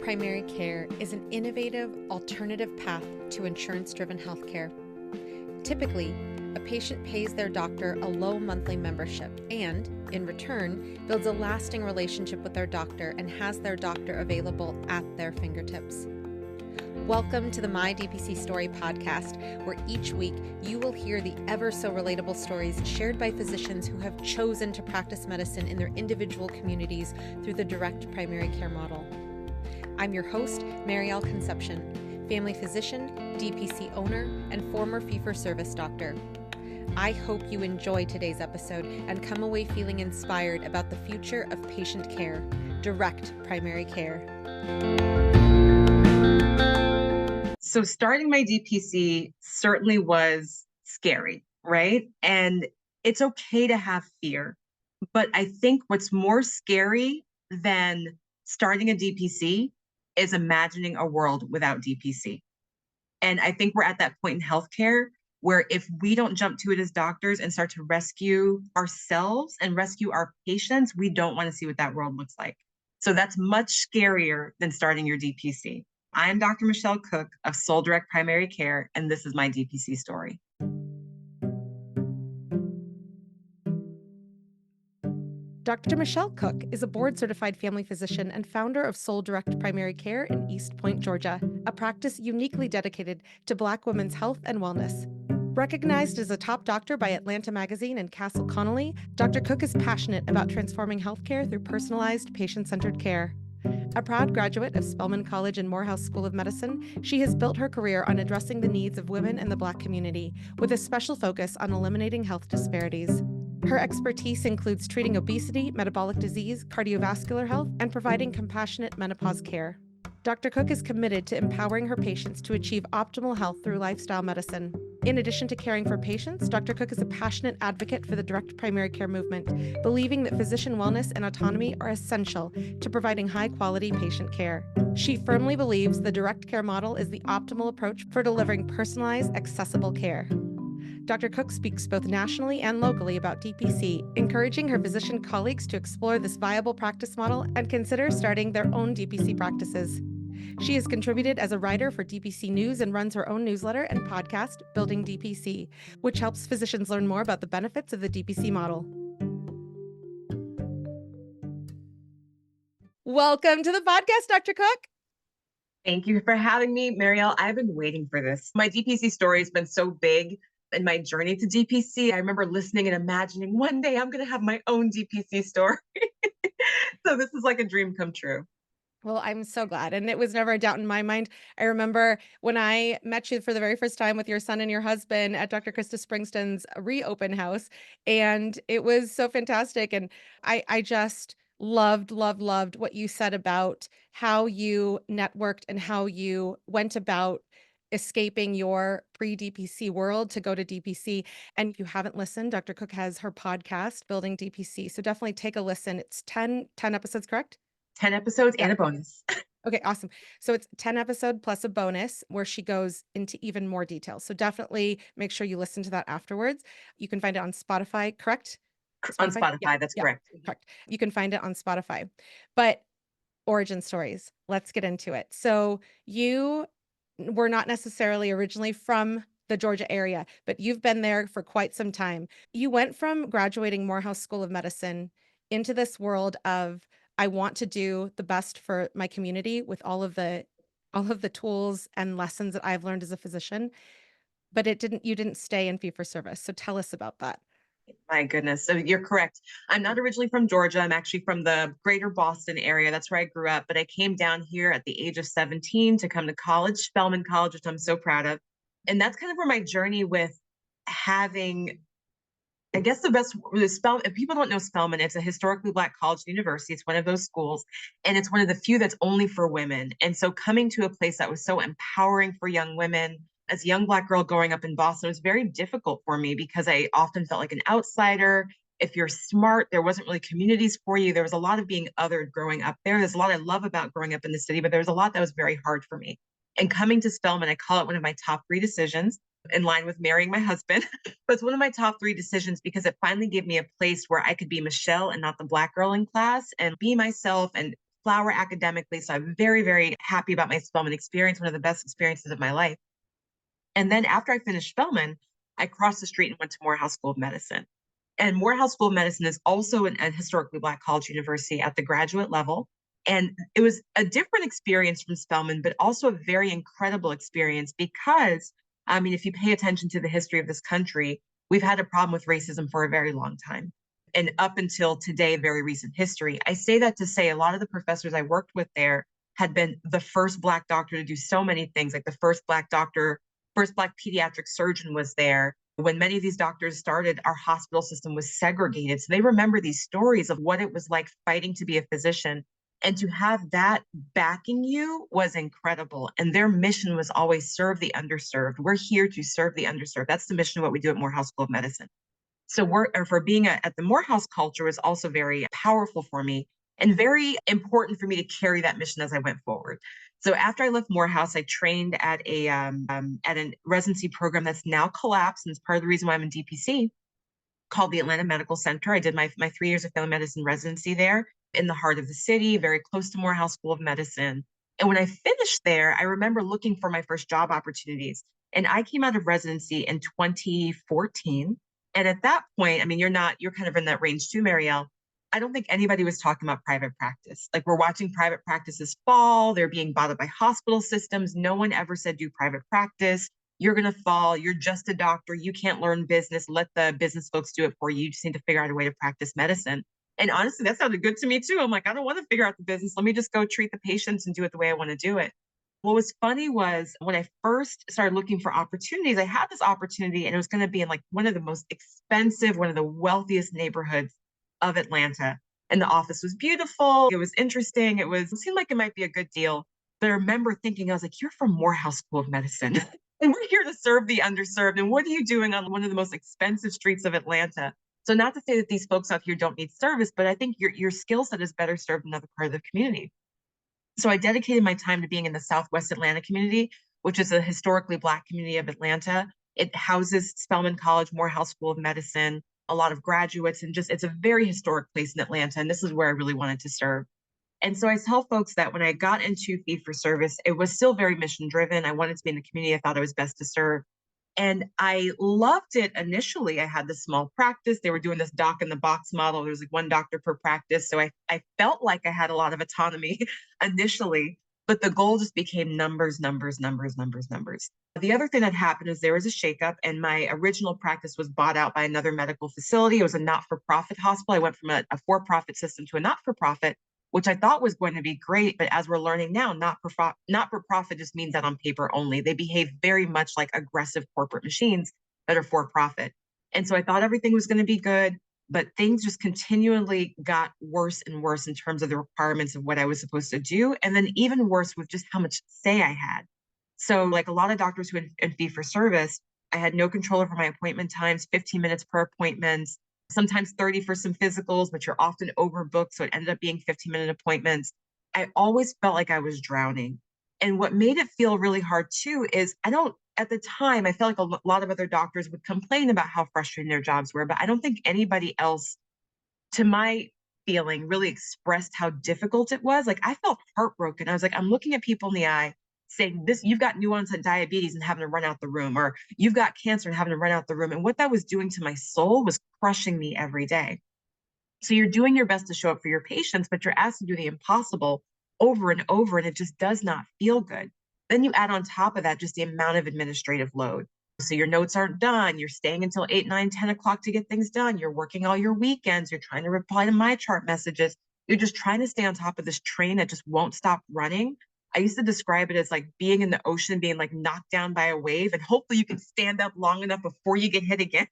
primary care is an innovative, alternative path to insurance-driven healthcare. Typically, a patient pays their doctor a low monthly membership and, in return, builds a lasting relationship with their doctor and has their doctor available at their fingertips. Welcome to the My DPC Story podcast, where each week you will hear the ever so relatable stories shared by physicians who have chosen to practice medicine in their individual communities through the direct primary care model. I'm your host, Marielle Concepcion, family physician, DPC owner, and former fee-for-service doctor. I hope you enjoy today's episode and come away feeling inspired about the future of patient care, direct primary care. So starting my DPC certainly was scary, right? And it's okay to have fear. But I think what's more scary than starting a DPC is imagining a world without DPC. And I think we're at that point in healthcare where if we don't jump to it as doctors and start to rescue ourselves and rescue our patients, we don't want to see what that world looks like. So that's much scarier than starting your DPC. I am Dr. Michelle Cooke of Soul Direct Primary Care, and this is my DPC story. Dr. Michelle Cooke is a board-certified family physician and founder of Soul Direct Primary Care in East Point, Georgia, a practice uniquely dedicated to Black women's health and wellness. Recognized as a top doctor by Atlanta Magazine and Castle Connolly, Dr. Cooke is passionate about transforming healthcare through personalized, patient-centered care. A proud graduate of Spelman College and Morehouse School of Medicine, she has built her career on addressing the needs of women in the Black community, with a special focus on eliminating health disparities. Her expertise includes treating obesity, metabolic disease, cardiovascular health, and providing compassionate menopause care. Dr. Cooke is committed to empowering her patients to achieve optimal health through lifestyle medicine. In addition to caring for patients, Dr. Cooke is a passionate advocate for the direct primary care movement, believing that physician wellness and autonomy are essential to providing high-quality patient care. She firmly believes the direct care model is the optimal approach for delivering personalized, accessible care. Dr. Cooke speaks both nationally and locally about DPC, encouraging her physician colleagues to explore this viable practice model and consider starting their own DPC practices. She has contributed as a writer for DPC News and runs her own newsletter and podcast, Building DPC, which helps physicians learn more about the benefits of the DPC model. Welcome to the podcast, Dr. Cooke. Thank you for having me, Marielle. I've been waiting for this. My DPC story has been so big in my journey to DPC. I remember listening and imagining one day I'm going to have my own DPC story. So this is like a dream come true. Well, I'm so glad. And it was never a doubt in my mind. I remember when I met you for the very first time with your son and your husband at Dr. Krista Springstone's reopen house. And it was so fantastic. And I just loved what you said about how you networked and how you went about escaping your pre-DPC world to go to DPC. And if you haven't listened, Dr. Cooke has her podcast, Building DPC. So definitely take a listen. It's 10 episodes, correct? 10 episodes and a bonus. Okay, awesome. So it's 10 episode plus a bonus where she goes into even more details. So definitely make sure you listen to that afterwards. You can find it on Spotify, correct? On Spotify, yeah, that's correct. Correct. You can find it on Spotify. But origin stories, let's get into it. So you were not necessarily originally from the Georgia area, but you've been there for quite some time. You went from graduating Morehouse School of Medicine into this world of, I want to do the best for my community with all of the tools and lessons that I've learned as a physician, but you didn't stay in fee-for-service. So tell us about that. My goodness. So you're correct. I'm not originally from Georgia. I'm actually from the greater Boston area. That's where I grew up. But I came down here at the age of 17 to come to college, Spelman College, which I'm so proud of. And that's kind of where my journey with having, I guess the best, Spelman, if people don't know Spelman, it's a historically Black college and university. It's one of those schools. And it's one of the few that's only for women. And so coming to a place that was so empowering for young women, as a young Black girl growing up in Boston, it was very difficult for me because I often felt like an outsider. If you're smart, there wasn't really communities for you. There was a lot of being othered growing up there. There's a lot I love about growing up in the city, but there was a lot that was very hard for me. And coming to Spelman, I call it one of my top 3 decisions, in line with marrying my husband. But it's one of my top 3 decisions because it finally gave me a place where I could be Michelle and not the Black girl in class and be myself and flower academically. So I'm very, very happy about my Spelman experience, one of the best experiences of my life. And then after I finished Spelman, I crossed the street and went to Morehouse School of Medicine. And Morehouse School of Medicine is also a historically Black college university at the graduate level. And it was a different experience from Spelman, but also a very incredible experience because, I mean, if you pay attention to the history of this country, we've had a problem with racism for a very long time. And up until today, very recent history. I say that to say a lot of the professors I worked with there had been the first Black doctor to do so many things, like the first Black doctor, first Black pediatric surgeon was there. When many of these doctors started, our hospital system was segregated. So they remember these stories of what it was like fighting to be a physician. And to have that backing you was incredible. And their mission was always serve the underserved. We're here to serve the underserved. That's the mission of what we do at Morehouse School of Medicine. So for being at the Morehouse culture was also very powerful for me and very important for me to carry that mission as I went forward. So after I left Morehouse, I trained at a residency program that's now collapsed, and it's part of the reason why I'm in DPC, called the Atlanta Medical Center. I did my 3 years of family medicine residency there in the heart of the city, very close to Morehouse School of Medicine. And when I finished there, I remember looking for my first job opportunities. And I came out of residency in 2014. And at that point, I mean, you're kind of in that range too, Marielle. I don't think anybody was talking about private practice. Like we're watching private practices fall, they're being bought up by hospital systems. No one ever said do private practice. You're going to fall. You're just a doctor. You can't learn business. Let the business folks do it for you. You just need to figure out a way to practice medicine. And honestly, that sounded good to me too. I'm like, I don't want to figure out the business. Let me just go treat the patients and do it the way I want to do it. What was funny was when I first started looking for opportunities, I had this opportunity and it was going to be in like one of the most expensive, one of the wealthiest neighborhoods of Atlanta. And the office was beautiful. It was interesting. It seemed like it might be a good deal. But I remember thinking, I was like, you're from Morehouse School of Medicine. And we're here to serve the underserved. And what are you doing on one of the most expensive streets of Atlanta? So not to say that these folks out here don't need service, but I think your skill set is better served in another part of the community. So I dedicated my time to being in the Southwest Atlanta community, which is a historically Black community of Atlanta. It houses Spelman College, Morehouse School of Medicine, a lot of graduates, and just it's a very historic place in Atlanta. And this is where I really wanted to serve. And so I tell folks that when I got into fee for service, it was still very mission driven. I wanted to be in the community I thought I was best to serve. And I loved it initially. I had this small practice. They were doing this doc in the box model. There was like one doctor per practice. So I felt like I had a lot of autonomy initially, but the goal just became numbers, numbers, numbers, numbers, numbers. The other thing that happened is there was a shakeup, and my original practice was bought out by another medical facility. It was a not for profit hospital. I went from a for profit system to a not for profit, which I thought was going to be great. But as we're learning now, not for profit just means that on paper only. They behave very much like aggressive corporate machines that are for profit. And so I thought everything was going to be good, but things just continually got worse and worse in terms of the requirements of what I was supposed to do. And then even worse with just how much say I had. So like a lot of doctors who in fee for service, I had no control over my appointment times, 15 minutes per appointment, sometimes 30 for some physicals, but you're often overbooked. So it ended up being 15-minute appointments. I always felt like I was drowning. And what made it feel really hard too is at the time, I felt like a lot of other doctors would complain about how frustrating their jobs were, but I don't think anybody else, to my feeling, really expressed how difficult it was. Like I felt heartbroken. I was like, I'm looking at people in the eye saying this, you've got new onset diabetes and having to run out the room, or you've got cancer and having to run out the room. And what that was doing to my soul was crushing me every day. So you're doing your best to show up for your patients, but you're asked to do the impossible over and over, and it just does not feel good. Then you add on top of that just the amount of administrative load. So your notes aren't done. You're staying until 8, 9, 10 o'clock to get things done. You're working all your weekends. You're trying to reply to my chart messages. You're just trying to stay on top of this train that just won't stop running. I used to describe it as like being in the ocean, being like knocked down by a wave, and hopefully you can stand up long enough before you get hit again.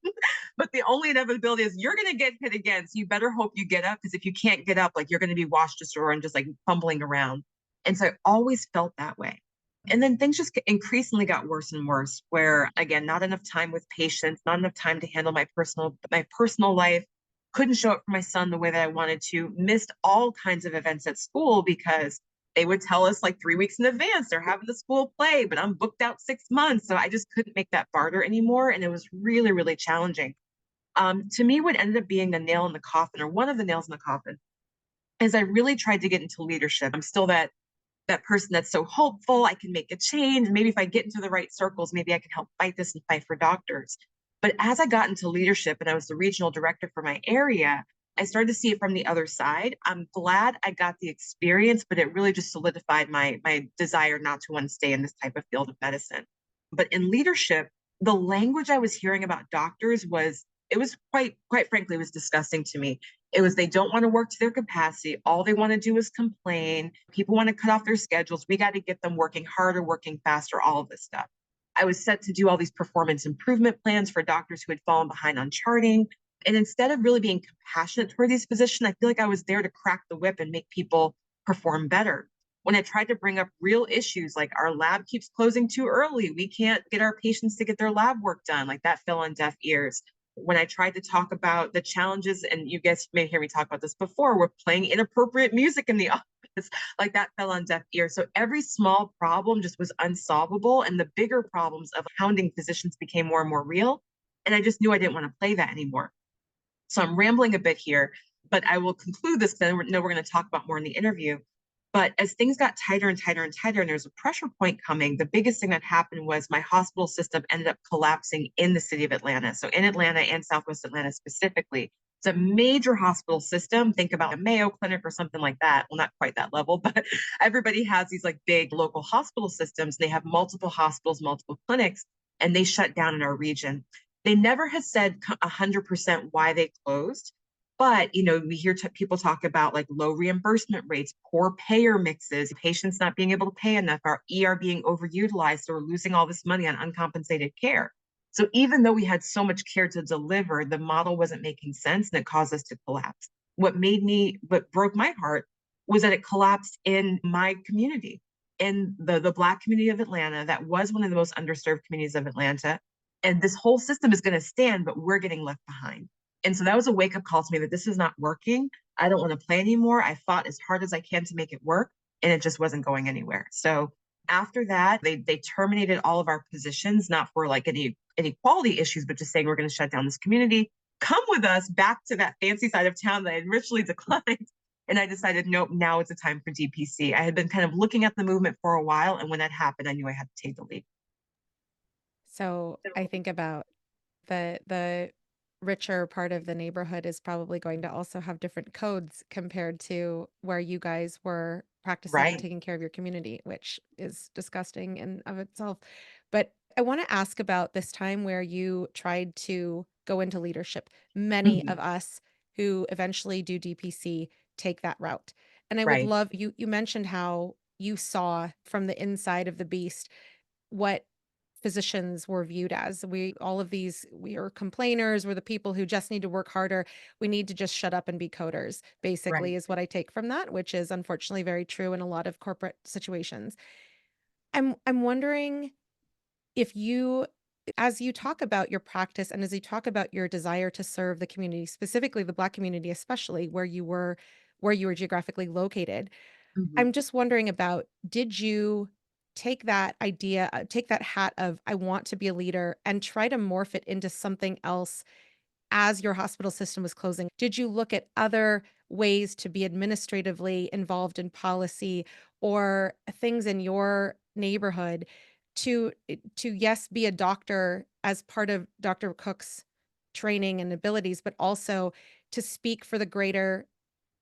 But the only inevitability is you're going to get hit again. So you better hope you get up, because if you can't get up, like you're going to be washed ashore and just like fumbling around. And so I always felt that way. And then things just increasingly got worse and worse, where again, not enough time with patients, not enough time to handle my personal life, couldn't show up for my son the way that I wanted to, missed all kinds of events at school because they would tell us like 3 weeks in advance they're having the school play, but I'm booked out 6 months. So I just couldn't make that barter anymore. And it was really, really challenging. To me, what ended up being the nail in the coffin, or one of the nails in the coffin, is I really tried to get into leadership. I'm still that person that's so hopeful, I can make a change. Maybe if I get into the right circles, maybe I can help fight this and fight for doctors. But as I got into leadership and I was the regional director for my area, I started to see it from the other side. I'm glad I got the experience, but it really just solidified my desire not to want to stay in this type of field of medicine. But in leadership, the language I was hearing about doctors was it was quite frankly, it was disgusting to me. It was they don't want to work to their capacity. All they want to do is complain. People want to cut off their schedules. We got to get them working harder, working faster, all of this stuff. I was set to do all these performance improvement plans for doctors who had fallen behind on charting. And instead of really being compassionate toward these physicians, I feel like I was there to crack the whip and make people perform better. When I tried to bring up real issues like our lab keeps closing too early, we can't get our patients to get their lab work done, like that fell on deaf ears. When I tried to talk about the challenges, and you guys may hear me talk about this before, we're playing inappropriate music in the office, like that fell on deaf ears. So every small problem just was unsolvable, and the bigger problems of hounding physicians became more and more real. And I just knew I didn't want to play that anymore. So I'm rambling a bit here, but I will conclude this because I know we're going to talk about more in the interview. But as things got tighter and tighter and tighter, and there's a pressure point coming, the biggest thing that happened was my hospital system ended up collapsing in the city of Atlanta. So in Atlanta and Southwest Atlanta specifically, it's a major hospital system. Think about a Mayo Clinic or something like that. Well, not quite that level, but everybody has these like big local hospital systems. They have multiple hospitals, multiple clinics, and they shut down in our region. They never had said 100% why they closed. But, we hear people talk about like low reimbursement rates, poor payer mixes, patients not being able to pay enough, our ER being overutilized, so we're losing all this money on uncompensated care. So even though we had so much care to deliver, the model wasn't making sense and it caused us to collapse. What broke my heart was that it collapsed in my community, in the Black community of Atlanta, that was one of the most underserved communities of Atlanta. And this whole system is going to stand, but we're getting left behind. And so that was a wake up call to me that this is not working. I don't want to play anymore. I fought as hard as I can to make it work, and it just wasn't going anywhere. So after that, they terminated all of our positions, not for like any quality issues, but just saying we're going to shut down this community. Come with us back to that fancy side of town that I had richly declined. And I decided, nope, now it's a time for DPC. I had been kind of looking at the movement for a while, and when that happened, I knew I had to take the lead. So I think about the richer part of the neighborhood is probably going to also have different codes compared to where you guys were practicing and Right. taking care of your community, which is disgusting in of itself. But I want to ask about this time where you tried to go into leadership. Many Mhm. of us who eventually do DPC take that route. And I would Right. love you mentioned how you saw from the inside of the beast what physicians were viewed as. We are complainers, we're the people who just need to work harder. We need to just shut up and be coders, Right. basically, is what I take from that, which is unfortunately very true in a lot of corporate situations. I'm wondering if you as you talk about your practice and as you talk about your desire to serve the community, specifically the Black community, especially where you were geographically located, Mhm. I'm just wondering about, did you take that idea, take that hat of I want to be a leader and try to morph it into something else as your hospital system was closing? Did you look at other ways to be administratively involved in policy or things in your neighborhood to yes, be a doctor as part of Dr. Cook's training and abilities, but also to speak for the greater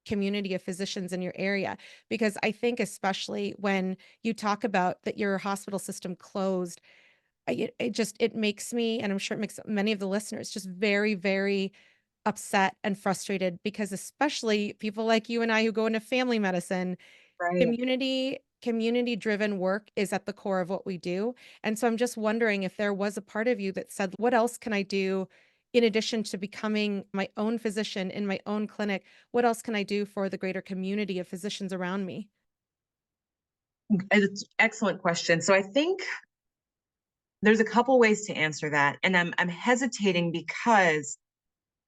community of physicians in your area? Because I think especially when you talk about that your hospital system closed, it makes me, and I'm sure it makes many of the listeners just very, very upset and frustrated because especially people like you and I who go into family medicine, Right. community driven work is at the core of what we do. And so I'm just wondering if there was a part of you that said, what else can I do in addition to becoming my own physician in my own clinic? What else can I do for the greater community of physicians around me? It's excellent question. So I think there's a couple ways to answer that. And I'm hesitating because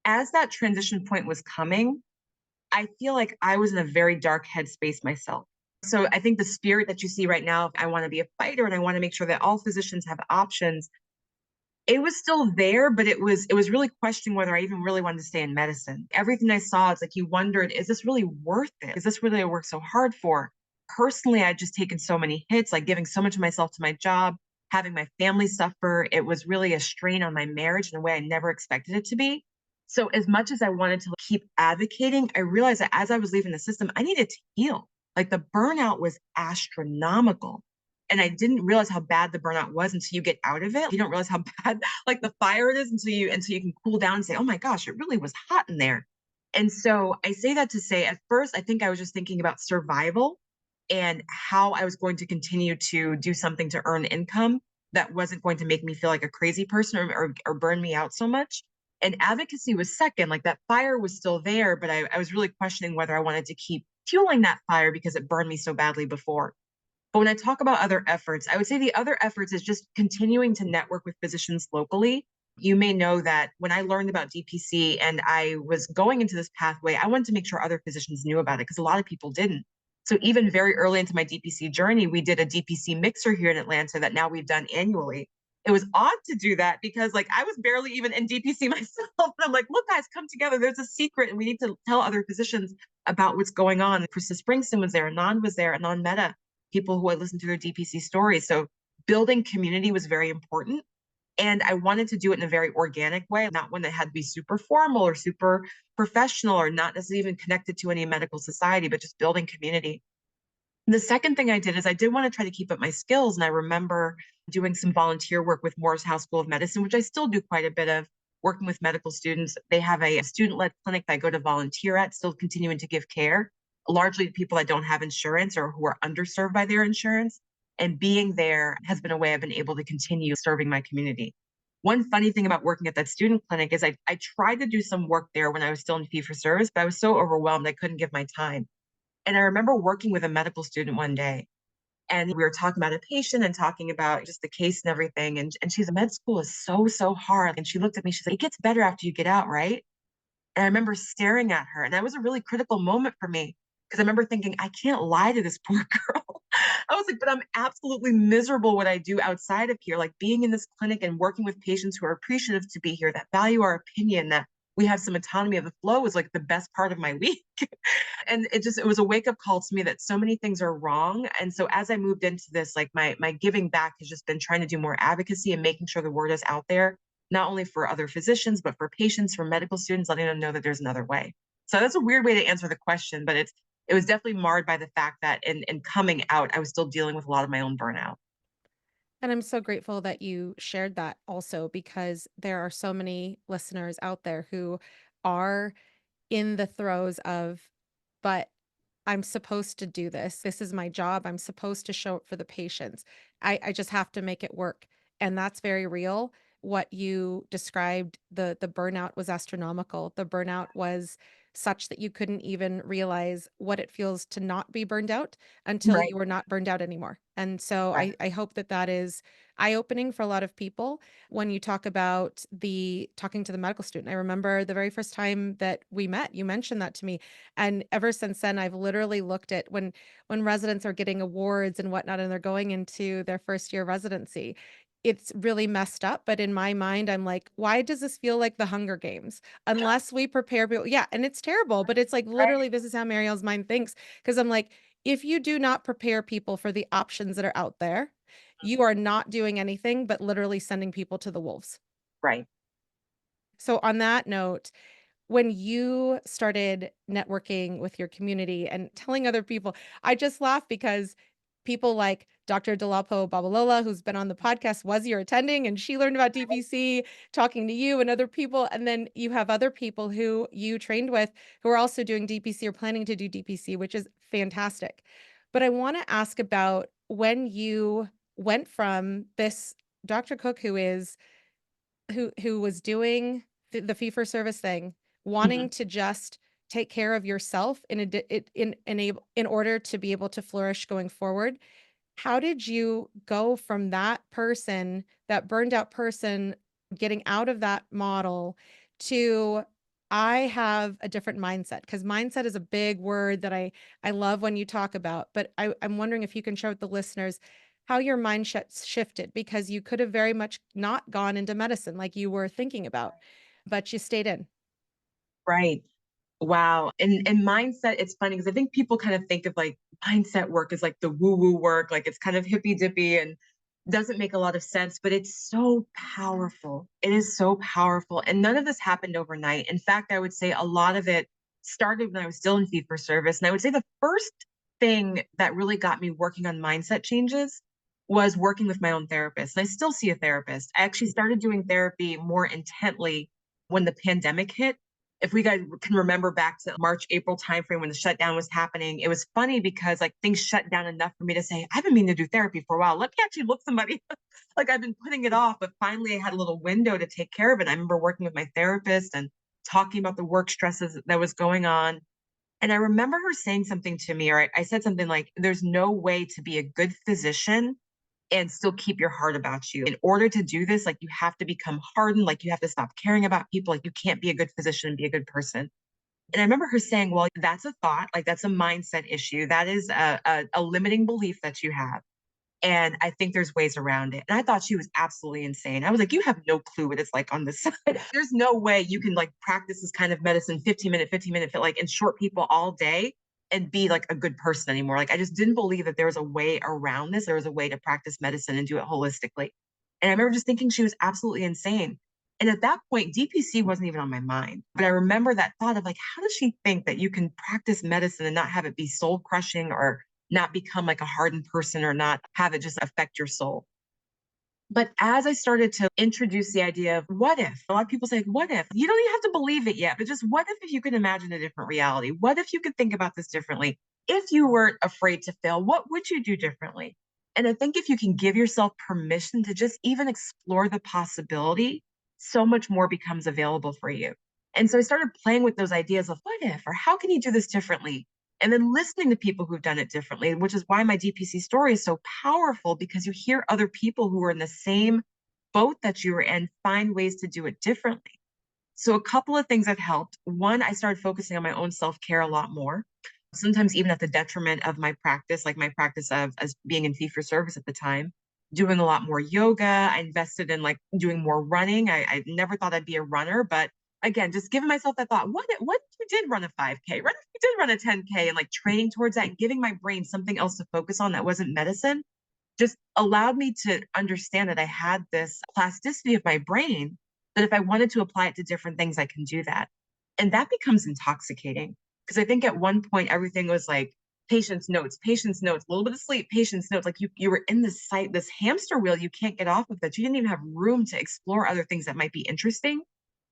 as that transition point was coming, I feel like I was in a very dark headspace myself. So I think the spirit that you see right now, I want to be a fighter and I want to make sure that all physicians have options. It was still there, but it was really questioning whether I even really wanted to stay in medicine. Everything I saw, it's like you wondered, is this really worth it? Is this really I work so hard for? Personally, I'd just taken so many hits, like giving so much of myself to my job, having my family suffer. It was really a strain on my marriage in a way I never expected it to be. So as much as I wanted to keep advocating, I realized that as I was leaving the system, I needed to heal. Like the burnout was astronomical. And I didn't realize how bad the burnout was until you get out of it. You don't realize how bad like the fire it is until you can cool down and say, "Oh my gosh, it really was hot in there." And so I say that to say at first I think I was just thinking about survival and how I was going to continue to do something to earn income that wasn't going to make me feel like a crazy person or burn me out so much. And advocacy was second, like that fire was still there, but I was really questioning whether I wanted to keep fueling that fire because it burned me so badly before. But when I talk about other efforts, I would say the other efforts is just continuing to network with physicians locally. You may know that when I learned about DPC and I was going into this pathway, I wanted to make sure other physicians knew about it because a lot of people didn't. So even very early into my DPC journey, we did a DPC mixer here in Atlanta that now we've done annually. It was odd to do that because like I was barely even in DPC myself. And I'm like, look, guys, come together. There's a secret, and we need to tell other physicians about what's going on. Krista Springsteen was there, Anon was there, Anon Meta, people who had listened to their DPC stories. So building community was very important. And I wanted to do it in a very organic way, not one that had to be super formal or super professional or not necessarily even connected to any medical society, but just building community. The second thing I did is I did want to try to keep up my skills. And I remember doing some volunteer work with Morehouse School of Medicine, which I still do quite a bit of, working with medical students. They have a student led clinic that I go to volunteer at, still continuing to give care, largely to people that don't have insurance or who are underserved by their insurance. And being there has been a way I've been able to continue serving my community. One funny thing about working at that student clinic is I tried to do some work there when I was still in fee for service, but I was so overwhelmed I couldn't give my time. And I remember working with a medical student one day, and we were talking about a patient and talking about just the case and everything. And she's med school is so, so hard. And she looked at me, she's like, it gets better after you get out, right? And I remember staring at her. And that was a really critical moment for me because I remember thinking, I can't lie to this poor girl. I was like, but I'm absolutely miserable what I do outside of here. Like being in this clinic and working with patients who are appreciative to be here, that value our opinion, that we have some autonomy of the flow is like the best part of my week. And it was a wake up call to me that so many things are wrong. And so as I moved into this, like my giving back has just been trying to do more advocacy and making sure the word is out there, not only for other physicians, but for patients, for medical students, letting them know that there's another way. So that's a weird way to answer the question, but it was definitely marred by the fact that in coming out, I was still dealing with a lot of my own burnout. And I'm so grateful that you shared that also because there are so many listeners out there who are in the throes of, but I'm supposed to do this. This is my job. I'm supposed to show up for the patients. I just have to make it work. And that's very real. What you described, the burnout was astronomical. The burnout was such that you couldn't even realize what it feels to not be burned out until Right. you were not burned out anymore. And so Right. I hope that that is eye-opening for a lot of people when you talk about the talking to the medical student. I remember the very first time that we met, you mentioned that to me. And ever since then, I've literally looked at when residents are getting awards and whatnot, and they're going into their first year residency. It's really messed up, but in my mind, I'm like, why does this feel like the Hunger Games? Unless we prepare people, yeah, and it's terrible, but it's like Right. literally this is how Marielle's mind thinks. Because I'm like, if you do not prepare people for the options that are out there, you are not doing anything but literally sending people to the wolves. Right. So on that note, when you started networking with your community and telling other people, I just laugh because people like Dr. Delapo Babalola, who's been on the podcast, was your attending, and she learned about DPC talking to you and other people. And then you have other people who you trained with who are also doing DPC or planning to do DPC, which is fantastic. But I want to ask about when you went from this Dr. Cooke, who was doing the fee for service thing, Mhm. wanting to just take care of yourself in order to be able to flourish going forward. How did you go from that person, that burned out person, getting out of that model to I have a different mindset? Because mindset is a big word that I love when you talk about, but I'm wondering if you can share with the listeners how your mind shifted because you could have very much not gone into medicine like you were thinking about, but you stayed in. Right. Wow. And mindset, it's funny because I think people kind of think of like mindset work as like the woo-woo work, like it's kind of hippy dippy and doesn't make a lot of sense, but it's so powerful. It is so powerful. And none of this happened overnight. In fact, I would say a lot of it started when I was still in fee for service. And I would say the first thing that really got me working on mindset changes was working with my own therapist. And I still see a therapist. I actually started doing therapy more intently when the pandemic hit. If we guys can remember back to March, April timeframe when the shutdown was happening, it was funny because like things shut down enough for me to say, I've been meaning to do therapy for a while. Let me actually look somebody. Like I've been putting it off, but finally I had a little window to take care of it. I remember working with my therapist and talking about the work stresses that was going on. And I remember her saying something to me, or I said something like, there's no way to be a good physician and still keep your heart about you. In order to do this, like you have to become hardened, like you have to stop caring about people, like you can't be a good physician and be a good person. And I remember her saying, well, that's a thought, like that's a mindset issue. That is a limiting belief that you have. And I think there's ways around it. And I thought she was absolutely insane. I was like, you have no clue what it's like on this side. There's no way you can like practice this kind of medicine 15-minute, like in short people all day and be like a good person anymore. Like I just didn't believe that there was a way around this. There was a way to practice medicine and do it holistically. And I remember just thinking she was absolutely insane. And at that point, DPC wasn't even on my mind. But I remember that thought of like, how does she think that you can practice medicine and not have it be soul crushing or not become like a hardened person or not have it just affect your soul? But as I started to introduce the idea of what if, a lot of people say, what if? You don't even have to believe it yet, but just what if you could imagine a different reality? What if you could think about this differently? If you weren't afraid to fail, what would you do differently? And I think if you can give yourself permission to just even explore the possibility, so much more becomes available for you. And so I started playing with those ideas of what if, or how can you do this differently? And then listening to people who've done it differently, which is why my DPC story is so powerful because you hear other people who are in the same boat that you were in find ways to do it differently. So, a couple of things that helped. One, I started focusing on my own self care a lot more, sometimes even at the detriment of my practice, like my practice of as being in fee for service at the time. Doing a lot more yoga. I invested in like doing more running. I never thought I'd be a runner, but again, just giving myself that thought, what if you did run a 5K? What if you did run a 10K and like training towards that and giving my brain something else to focus on that wasn't medicine just allowed me to understand that I had this plasticity of my brain that if I wanted to apply it to different things, I can do that. And that becomes intoxicating because I think at one point everything was like patience notes, a little bit of sleep, patience notes. Like you were in this hamster wheel you can't get off of that. You didn't even have room to explore other things that might be interesting.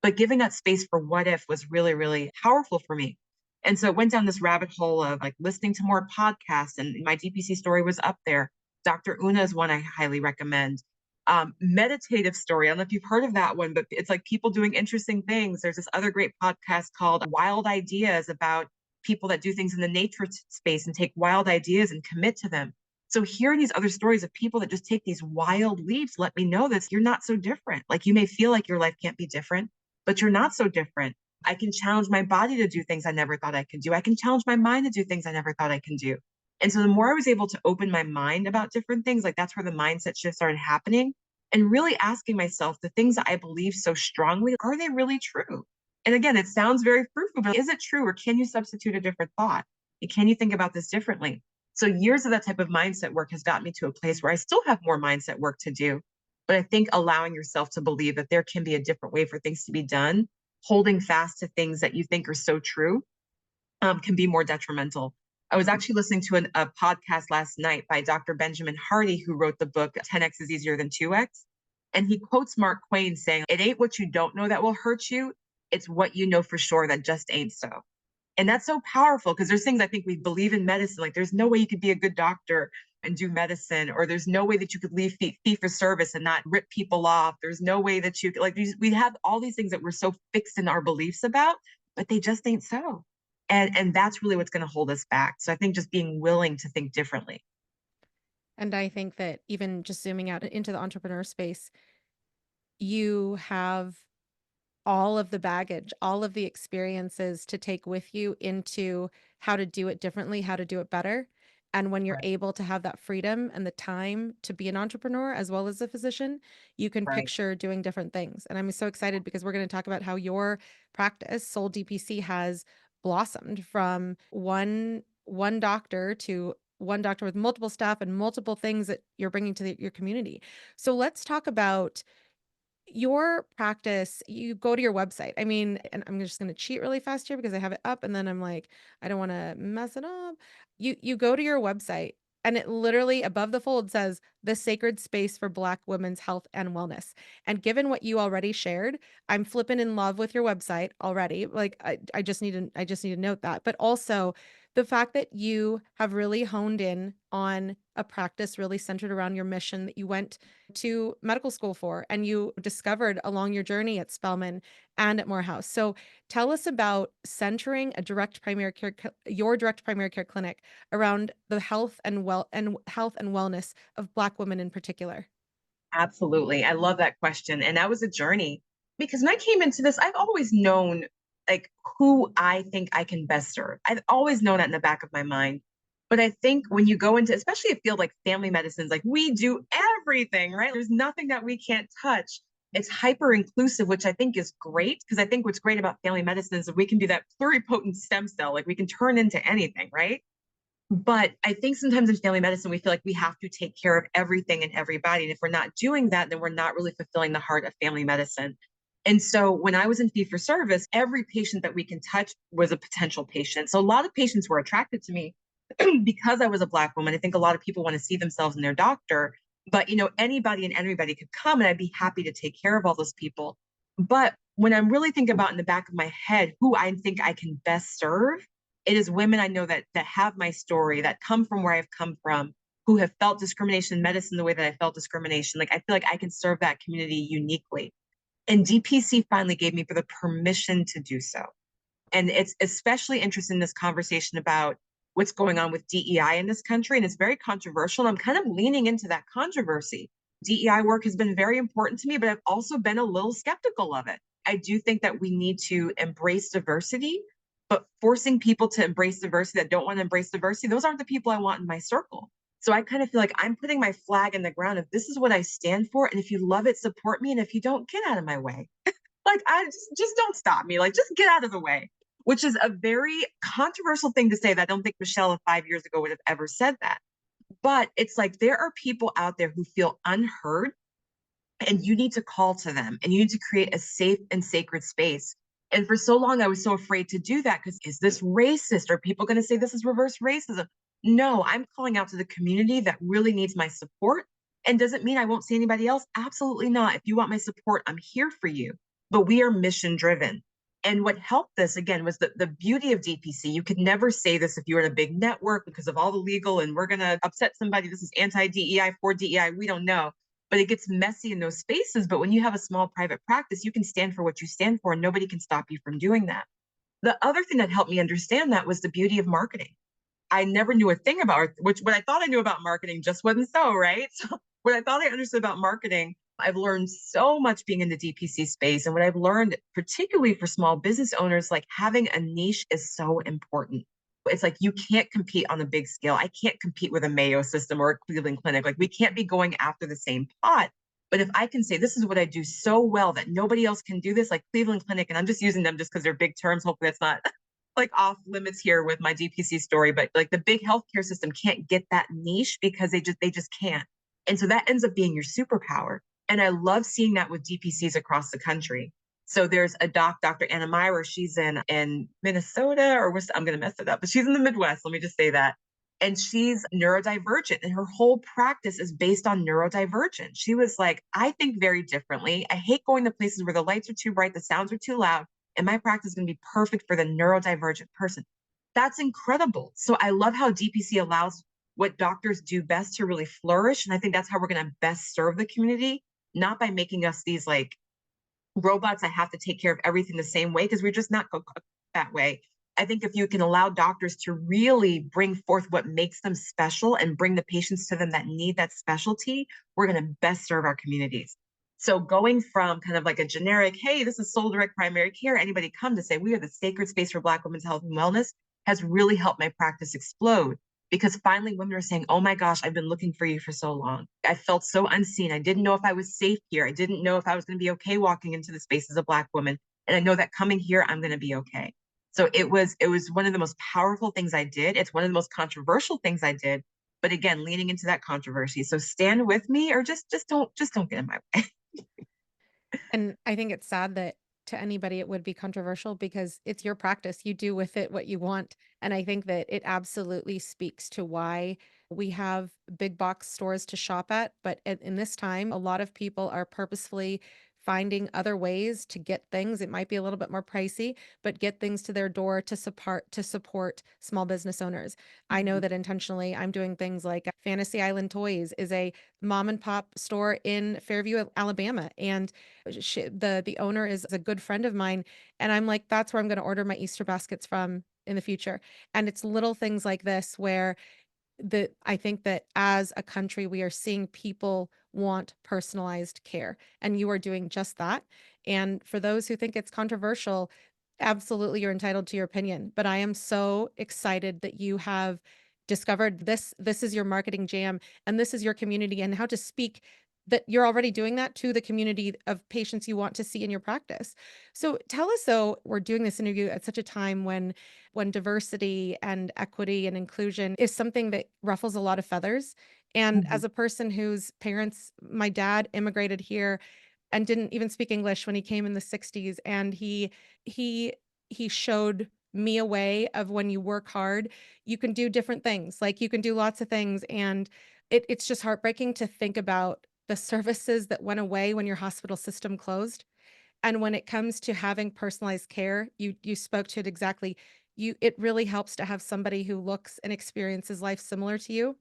But giving that space for what if was really, really powerful for me. And so it went down this rabbit hole of like listening to more podcasts, and my DPC story was up there. Dr. Una is one I highly recommend. Meditative Story. I don't know if you've heard of that one, but it's like people doing interesting things. There's this other great podcast called Wild Ideas about people that do things in the nature space and take wild ideas and commit to them. So hearing these other stories of people that just take these wild leaps let me know that you're not so different. Like you may feel like your life can't be different, but you're not so different. I can challenge my body to do things I never thought I could do. I can challenge my mind to do things I never thought I can do. And so the more I was able to open my mind about different things, like that's where the mindset shift started happening and really asking myself the things that I believe so strongly, are they really true? And again, it sounds very fruitful, but is it true or can you substitute a different thought? And can you think about this differently? So years of that type of mindset work has gotten me to a place where I still have more mindset work to do. But I think allowing yourself to believe that there can be a different way for things to be done, holding fast to things that you think are so true, can be more detrimental. I was actually listening to a podcast last night by Dr. Benjamin Hardy, who wrote the book 10X is Easier Than 2X. And he quotes Mark Twain saying, it ain't what you don't know that will hurt you, it's what you know for sure that just ain't so. And that's so powerful because there's things I think we believe in medicine. Like there's no way you could be a good doctor and do medicine, or there's no way that you could leave fee for service and not rip people off. There's no way that you could, like, we have all these things that we're so fixed in our beliefs about, but they just ain't so. And that's really what's going to hold us back. So I think just being willing to think differently. And I think that even just zooming out into the entrepreneur space, you have all of the baggage, all of the experiences to take with you into how to do it differently, how to do it better. And when you're Right. able to have that freedom and the time to be an entrepreneur as well as a physician, you can Right. picture doing different things. And I'm so excited because we're going to talk about how your practice, Soul DPC, has blossomed from one doctor to one doctor with multiple staff and multiple things that you're bringing to your community. So let's talk about your practice. You go to your website. I mean, and I'm just going to cheat really fast here because I have it up and then I'm like, I don't want to mess it up. You go to your website and it literally above the fold says the sacred space for Black women's health and wellness. And given what you already shared, I'm flipping in love with your website already. Like I just need to note that. But also the fact that you have really honed in on a practice really centered around your mission that you went to medical school for and you discovered along your journey at Spelman and at Morehouse. So tell us about centering a direct primary care, your direct primary care clinic around the health and wellness of Black women in particular. Absolutely. I love that question. And that was a journey because when I came into this, I've always known like who I think I can best serve. I've always known that in the back of my mind. But I think when you go into, especially a field like family medicine, like we do everything, right? There's nothing that we can't touch. It's hyper inclusive, which I think is great because I think what's great about family medicine is that we can be that pluripotent stem cell, like we can turn into anything, right? But I think sometimes in family medicine, we feel like we have to take care of everything and everybody. And if we're not doing that, then we're not really fulfilling the heart of family medicine. And so when I was in fee for service, every patient that we can touch was a potential patient. So a lot of patients were attracted to me because I was a Black woman. I think a lot of people want to see themselves in their doctor, but anybody and everybody could come and I'd be happy to take care of all those people. But when I'm really thinking about in the back of my head who I think I can best serve, it is women I know that have my story, that come from where I've come from, who have felt discrimination in medicine the way that I felt discrimination. Like I feel like I can serve that community uniquely. And DPC finally gave me the permission to do so. And it's especially interesting in this conversation about what's going on with DEI in this country. And it's very controversial. And I'm kind of leaning into that controversy. DEI work has been very important to me, but I've also been a little skeptical of it. I do think that we need to embrace diversity, but forcing people to embrace diversity that don't want to embrace diversity, those aren't the people I want in my circle. So I kind of feel like I'm putting my flag in the ground of this is what I stand for. And if you love it, support me. And if you don't, get out of my way. Like I just don't stop me. Like just get out of the way. Which is a very controversial thing to say that I don't think Michelle of 5 years ago would have ever said that. But it's like there are people out there who feel unheard and you need to call to them and you need to create a safe and sacred space. And for so long, I was so afraid to do that because is this racist? Are people going to say this is reverse racism? No, I'm calling out to the community that really needs my support. And doesn't mean I won't see anybody else. Absolutely not. If you want my support, I'm here for you. But we are mission driven. And what helped this again was the beauty of DPC. You could never say this if you were in a big network because of all the legal and we're going to upset somebody. This is anti DEI, for DEI. We don't know, but it gets messy in those spaces. But when you have a small private practice, you can stand for what you stand for and nobody can stop you from doing that. The other thing that helped me understand that was the beauty of marketing. I never knew a thing about which what I thought I knew about marketing just wasn't so, right? So what I thought I understood about marketing, I've learned so much being in the DPC space. And what I've learned, particularly for small business owners, like having a niche is so important. It's like you can't compete on a big scale. I can't compete with a Mayo system or a Cleveland Clinic. Like we can't be going after the same pot. But if I can say this is what I do so well that nobody else can do this, like Cleveland Clinic, and I'm just using them just because they're big terms. Hopefully that's not like off limits here with my DPC story, but like the big healthcare system can't get that niche because they just can't. And so that ends up being your superpower. And I love seeing that with DPCs across the country. So there's a Dr. Anna Myra. She's in Minnesota, or I'm going to mess it up, but she's in the Midwest. Let me just say that. And she's neurodivergent, and her whole practice is based on neurodivergence. She was like, I think very differently. I hate going to places where the lights are too bright, the sounds are too loud, and my practice is going to be perfect for the neurodivergent person. That's incredible. So I love how DPC allows what doctors do best to really flourish. And I think that's how we're going to best serve the community, not by making us these like robots that have to take care of everything the same way, because we're just not that way. I think if you can allow doctors to really bring forth what makes them special and bring the patients to them that need that specialty, we're going to best serve our communities. So going from kind of like a generic, hey, this is sole direct primary care, anybody come to say we are the sacred space for Black women's health and wellness has really helped my practice explode because finally women are saying, "Oh my gosh, I've been looking for you for so long. I felt so unseen. I didn't know if I was safe here. I didn't know if I was going to be okay walking into the space as a Black woman. And I know that coming here, I'm going to be okay." So it was one of the most powerful things I did. It's one of the most controversial things I did. But again, leaning into that controversy. So stand with me, or just don't get in my way. And I think it's sad that to anybody it would be controversial because it's your practice. You do with it what you want. And I think that it absolutely speaks to why we have big box stores to shop at. But in this time, a lot of people are purposefully finding other ways to get things. It might be a little bit more pricey, but get things to their door to support small business owners. I know Mhm, that intentionally I'm doing things like Fantasy Island Toys is a mom and pop store in Fairview, Alabama, and the owner is a good friend of mine, and I'm like, "That's where I'm gonna order my Easter baskets from in the future." And it's little things like this where I think that as a country, we are seeing people want personalized care, and you are doing just that. And for those who think it's controversial, absolutely, you're entitled to your opinion. But I am so excited that you have discovered this. This is your marketing jam, and this is your community, and how to speak that you're already doing that to the community of patients you want to see in your practice. So tell us, though, we're doing this interview at such a time when diversity and equity and inclusion is something that ruffles a lot of feathers. And mhm. as a person whose parents, my dad immigrated here and didn't even speak English when he came in the 60s, and he he showed me a way of when you work hard, you can do different things. Like you can do lots of things, and it's just heartbreaking to think about the services that went away when your hospital system closed. And when it comes to having personalized care, you spoke to it exactly. It really helps to have somebody who looks and experiences life similar to you.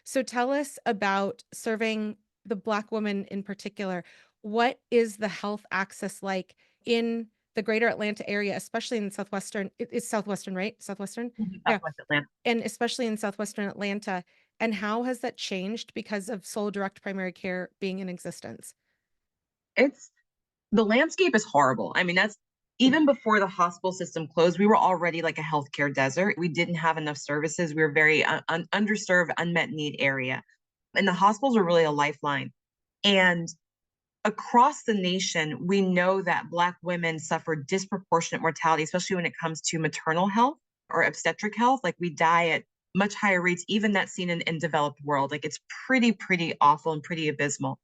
So tell us about serving the Black woman in particular. What is the health access like in the greater Atlanta area, especially in Southwestern? It's Southwestern, right? Southwestern? Mhm, Yeah. Southwest Atlanta. And especially in Southwestern Atlanta. And how has that changed because of sole direct primary care being in existence? It's The landscape is horrible. I mean, that's even before the hospital system closed, we were already like a healthcare desert. We didn't have enough services. We were very underserved, unmet need area. And the hospitals are really a lifeline. And across the nation, we know that Black women suffer disproportionate mortality, especially when it comes to maternal health or obstetric health. Like we die at much higher rates, even that's seen in developed world. Like it's pretty awful and pretty abysmal.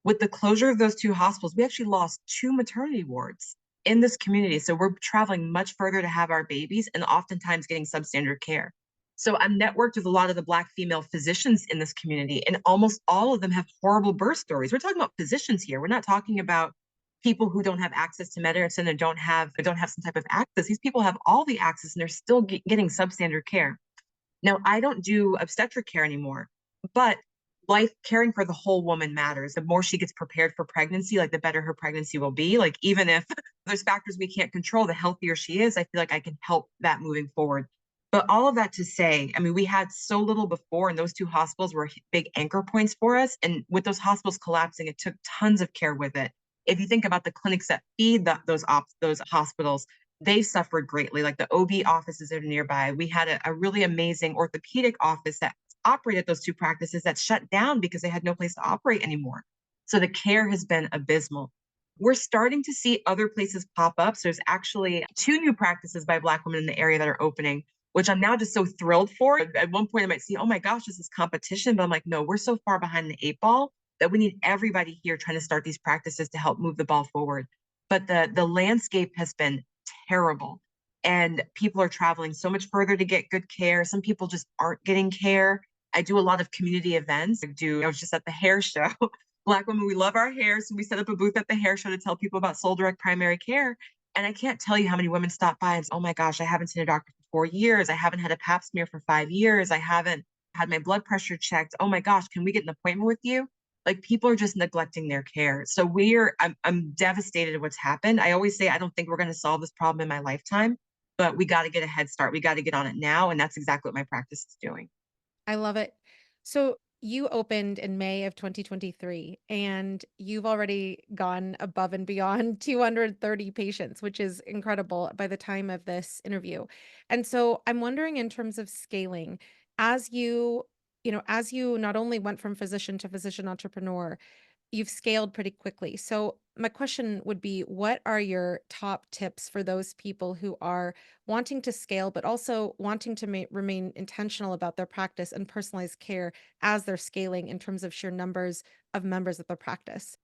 With the closure of those 2 hospitals, we actually lost 2 maternity wards in this community, so we're traveling much further to have our babies and oftentimes getting substandard care. So I'm networked with a lot of the Black female physicians in this community, and almost all of them have horrible birth stories. We're talking about physicians here. We're not talking about people who don't have access to medicine and don't have some type of access. These people have all the access, and they're still getting substandard care. Now, I don't do obstetric care anymore, but life caring for the whole woman matters. The more she gets prepared for pregnancy, like the better her pregnancy will be. Like, even if there's factors we can't control, the healthier she is, I feel like I can help that moving forward. But all of that to say, I mean, we had so little before, and those 2 hospitals were big anchor points for us. And with those hospitals collapsing, it took tons of care with it. If you think about the clinics that feed those hospitals, they suffered greatly. Like the OB offices that are nearby. We had a really amazing orthopedic office that operated those 2 practices that shut down because they had no place to operate anymore. So the care has been abysmal. We're starting to see other places pop up. So there's actually 2 new practices by Black women in the area that are opening, which I'm now just so thrilled for. At one point, I might see, oh my gosh, this is competition. But I'm like, no, we're so far behind the 8 ball that we need everybody here trying to start these practices to help move the ball forward. But the landscape has been terrible. And people are traveling so much further to get good care. Some people just aren't getting care. I do a lot of community events. I was just at the hair show. Black women, we love our hair. So we set up a booth at the hair show to tell people about sole direct primary care. And I can't tell you how many women stop by and say, oh my gosh, I haven't seen a doctor for 4 years. I haven't had a pap smear for 5 years. I haven't had my blood pressure checked. Oh my gosh, can we get an appointment with you? Like people are just neglecting their care. So I'm devastated at what's happened. I always say I don't think we're going to solve this problem in my lifetime, but we got to get a head start. We got to get on it now, and that's exactly what my practice is doing. I love it. So you opened in May of 2023 and you've already gone above and beyond 230 patients, which is incredible by the time of this interview. And so I'm wondering in terms of scaling, as as you not only went from physician to physician entrepreneur, you've scaled pretty quickly. So my question would be, what are your top tips for those people who are wanting to scale, but also wanting to remain intentional about their practice and personalized care as they're scaling in terms of sheer numbers of members of their practice?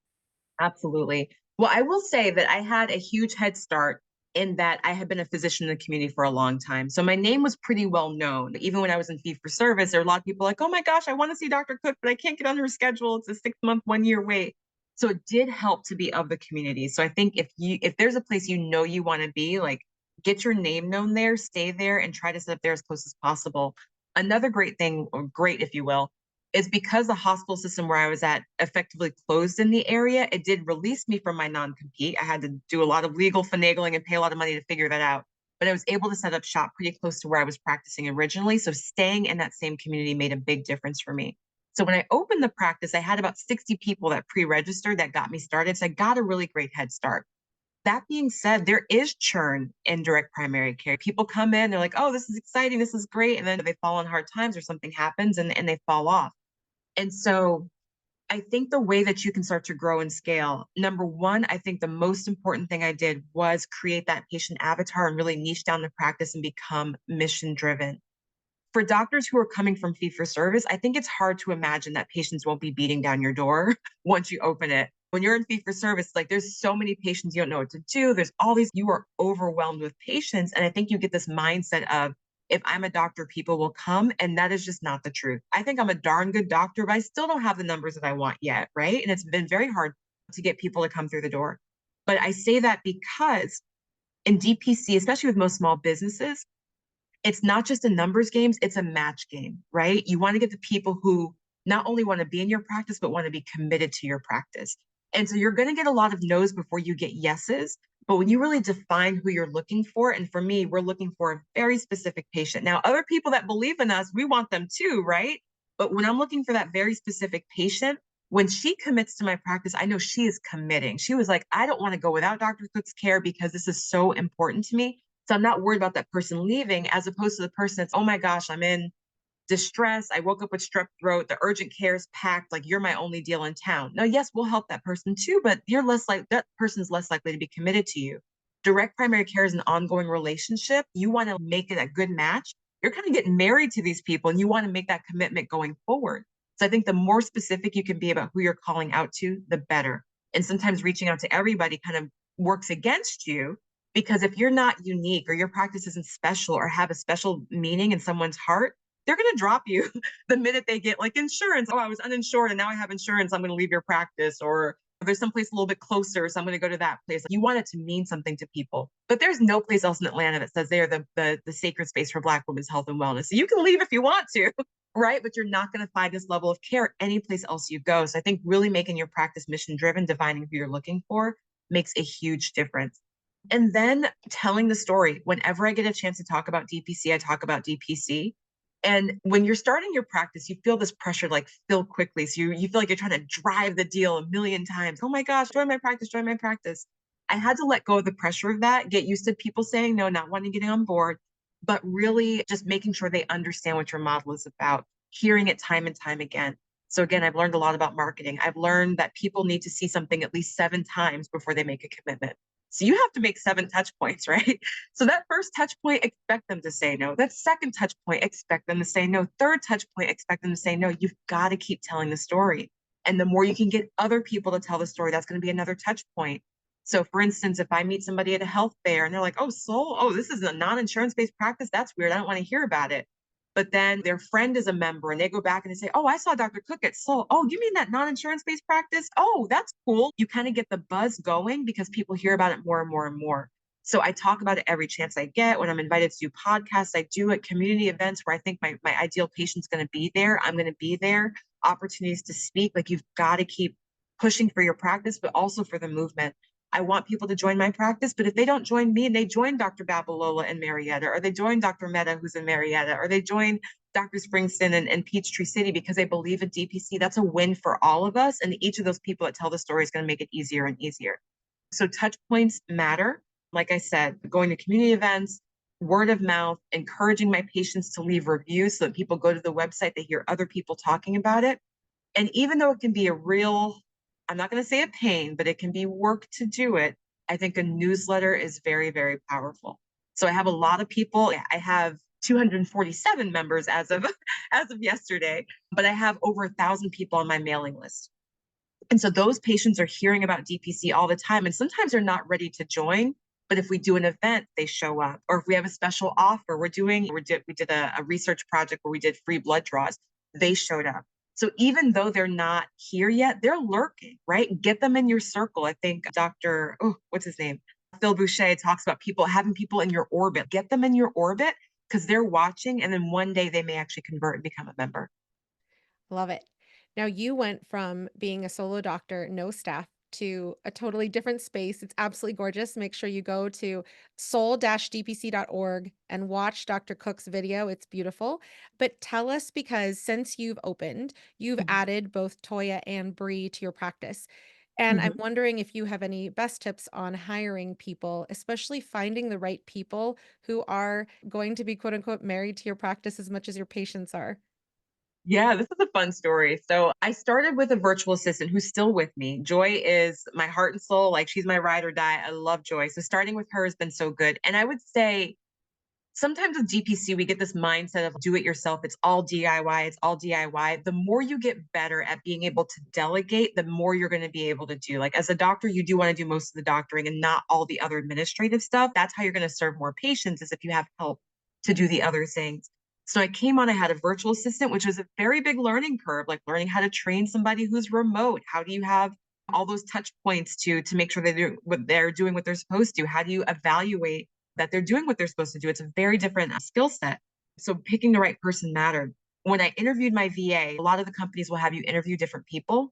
Absolutely. Well, I will say that I had a huge head start in that I had been a physician in the community for a long time. So my name was pretty well known. Even when I was in fee for service, there were a lot of people like, oh my gosh, I want to see Dr. Cook, but I can't get on her schedule. It's a 6 month, 1 year wait. So it did help to be of the community. So I think if there's a place you want to be, like get your name known there, stay there, and try to sit up there as close as possible. Another great thing, or great if you will, is because the hospital system where I was at effectively closed in the area, it did release me from my non-compete. I had to do a lot of legal finagling and pay a lot of money to figure that out. But I was able to set up shop pretty close to where I was practicing originally. So staying in that same community made a big difference for me. So when I opened the practice, I had about 60 people that pre-registered that got me started. So I got a really great head start. That being said, there is churn in direct primary care. People come in, they're like, oh, this is exciting, this is great. And then they fall on hard times or something happens and they fall off. And so I think the way that you can start to grow and scale, number one, I think the most important thing I did was create that patient avatar and really niche down the practice and become mission driven. For doctors who are coming from fee for service, I think it's hard to imagine that patients won't be beating down your door once you open it. When you're in fee for service, like there's so many patients, you don't know what to do. There's all these, you are overwhelmed with patients. And I think you get this mindset of, if I'm a doctor, people will come. And that is just not the truth. I think I'm a darn good doctor, but I still don't have the numbers that I want yet. Right. And it's been very hard to get people to come through the door. But I say that because in DPC, especially with most small businesses, it's not just a numbers games, it's a match game, right? You want to get the people who not only want to be in your practice, but want to be committed to your practice. And so you're going to get a lot of no's before you get yeses. But when you really define who you're looking for, and for me, we're looking for a very specific patient. Now, other people that believe in us, we want them too, right? But when I'm looking for that very specific patient, when she commits to my practice, I know she is committing. She was like, I don't want to go without Dr. Cook's care because this is so important to me. So I'm not worried about that person leaving, as opposed to the person that's, oh my gosh, I'm in distress. I woke up with strep throat. The urgent care is packed. Like you're my only deal in town. Now, yes, we'll help that person too, but you're less like that person's less likely to be committed to you. Direct primary care is an ongoing relationship. You want to make it a good match. You're kind of getting married to these people and you want to make that commitment going forward. So I think the more specific you can be about who you're calling out to, the better. And sometimes reaching out to everybody kind of works against you, because if you're not unique or your practice isn't special or have a special meaning in someone's heart, they're going to drop you the minute they get like insurance. Oh, I was uninsured and now I have insurance. I'm going to leave your practice. Or there's some place a little bit closer, so I'm going to go to that place. You want it to mean something to people. But there's no place else in Atlanta that says they're the sacred space for Black women's health and wellness. So you can leave if you want to, right? But you're not going to find this level of care any place else you go. So I think really making your practice mission driven, defining who you're looking for, makes a huge difference. And then telling the story. Whenever I get a chance to talk about DPC, I talk about DPC. And when you're starting your practice, you feel this pressure like fill quickly. So you feel like you're trying to drive the deal a million times. Oh my gosh, join my practice, join my practice. I had to let go of the pressure of that, get used to people saying no, not wanting to get on board, but really just making sure they understand what your model is about, hearing it time and time again. So again, I've learned a lot about marketing. I've learned that people need to see something at least 7 times before they make a commitment. So you have to make 7 touch points, right? So that first touch point, expect them to say no. That second touch point, expect them to say no. Third touch point, expect them to say no. You've got to keep telling the story. And the more you can get other people to tell the story, that's going to be another touch point. So for instance, if I meet somebody at a health fair and they're like, oh, Soul, oh, this is a non-insurance based practice. That's weird. I don't want to hear about it. But then their friend is a member and they go back and they say, oh, I saw Dr. Cook at Soul. Oh, you mean that non-insurance based practice? Oh, that's cool. You kind of get the buzz going because people hear about it more and more and more. So I talk about it every chance I get. When I'm invited to do podcasts, I do at community events where I think my ideal patient's going to be there. I'm going to be there. Opportunities to speak. Like you've got to keep pushing for your practice, but also for the movement. I want people to join my practice, but if they don't join me and they join Dr. Babalola in Marietta, or they join Dr. Mehta, who's in Marietta, or they join Dr. Springston in Peachtree City because they believe in DPC, that's a win for all of us. And each of those people that tell the story is going to make it easier and easier. So touch points matter. Like I said, going to community events, word of mouth, encouraging my patients to leave reviews so that people go to the website, they hear other people talking about it. And even though it can be a real, I'm not going to say a pain, but it can be work to do it. I think a newsletter is very, very powerful. So I have a lot of people. I have 247 members as of as of yesterday, but I have over 1,000 people on my mailing list. And so those patients are hearing about DPC all the time. And sometimes they're not ready to join. But if we do an event, they show up. Or if we have a special offer, we did a research project where we did free blood draws. They showed up. So even though they're not here yet, they're lurking, right? Get them in your circle. I think Dr. Oh, what's his name? Phil Boucher talks about having people in your orbit. Get them in your orbit because they're watching. And then one day they may actually convert and become a member. Love it. Now you went from being a solo doctor, no staff, to a totally different space. It's absolutely gorgeous. Make sure you go to soul-dpc.org and watch Dr. Cook's video. It's beautiful. But tell us, because since you've opened, you've Mhm, added both Toya and Bree to your practice. And I'm mhm. wondering if you have any best tips on hiring people, especially finding the right people who are going to be quote unquote married to your practice as much as your patients are. Yeah, this is a fun story. So I started with a virtual assistant who's still with me. Joy is my heart and soul. Like she's my ride or die. I love Joy. So starting with her has been so good. And I would say sometimes with DPC, we get this mindset of do it yourself. It's all DIY. It's all DIY. The more you get better at being able to delegate, the more you're going to be able to do. Like as a doctor, you do want to do most of the doctoring and not all the other administrative stuff. That's how you're going to serve more patients is if you have help to do the other things. So I came on, I had a virtual assistant, which was a very big learning curve, like learning how to train somebody who's remote. How do you have all those touch points to make sure they're doing what they're supposed to? How do you evaluate that they're doing what they're supposed to do? It's a very different skill set. So picking the right person mattered. When I interviewed my VA, a lot of the companies will have you interview different people.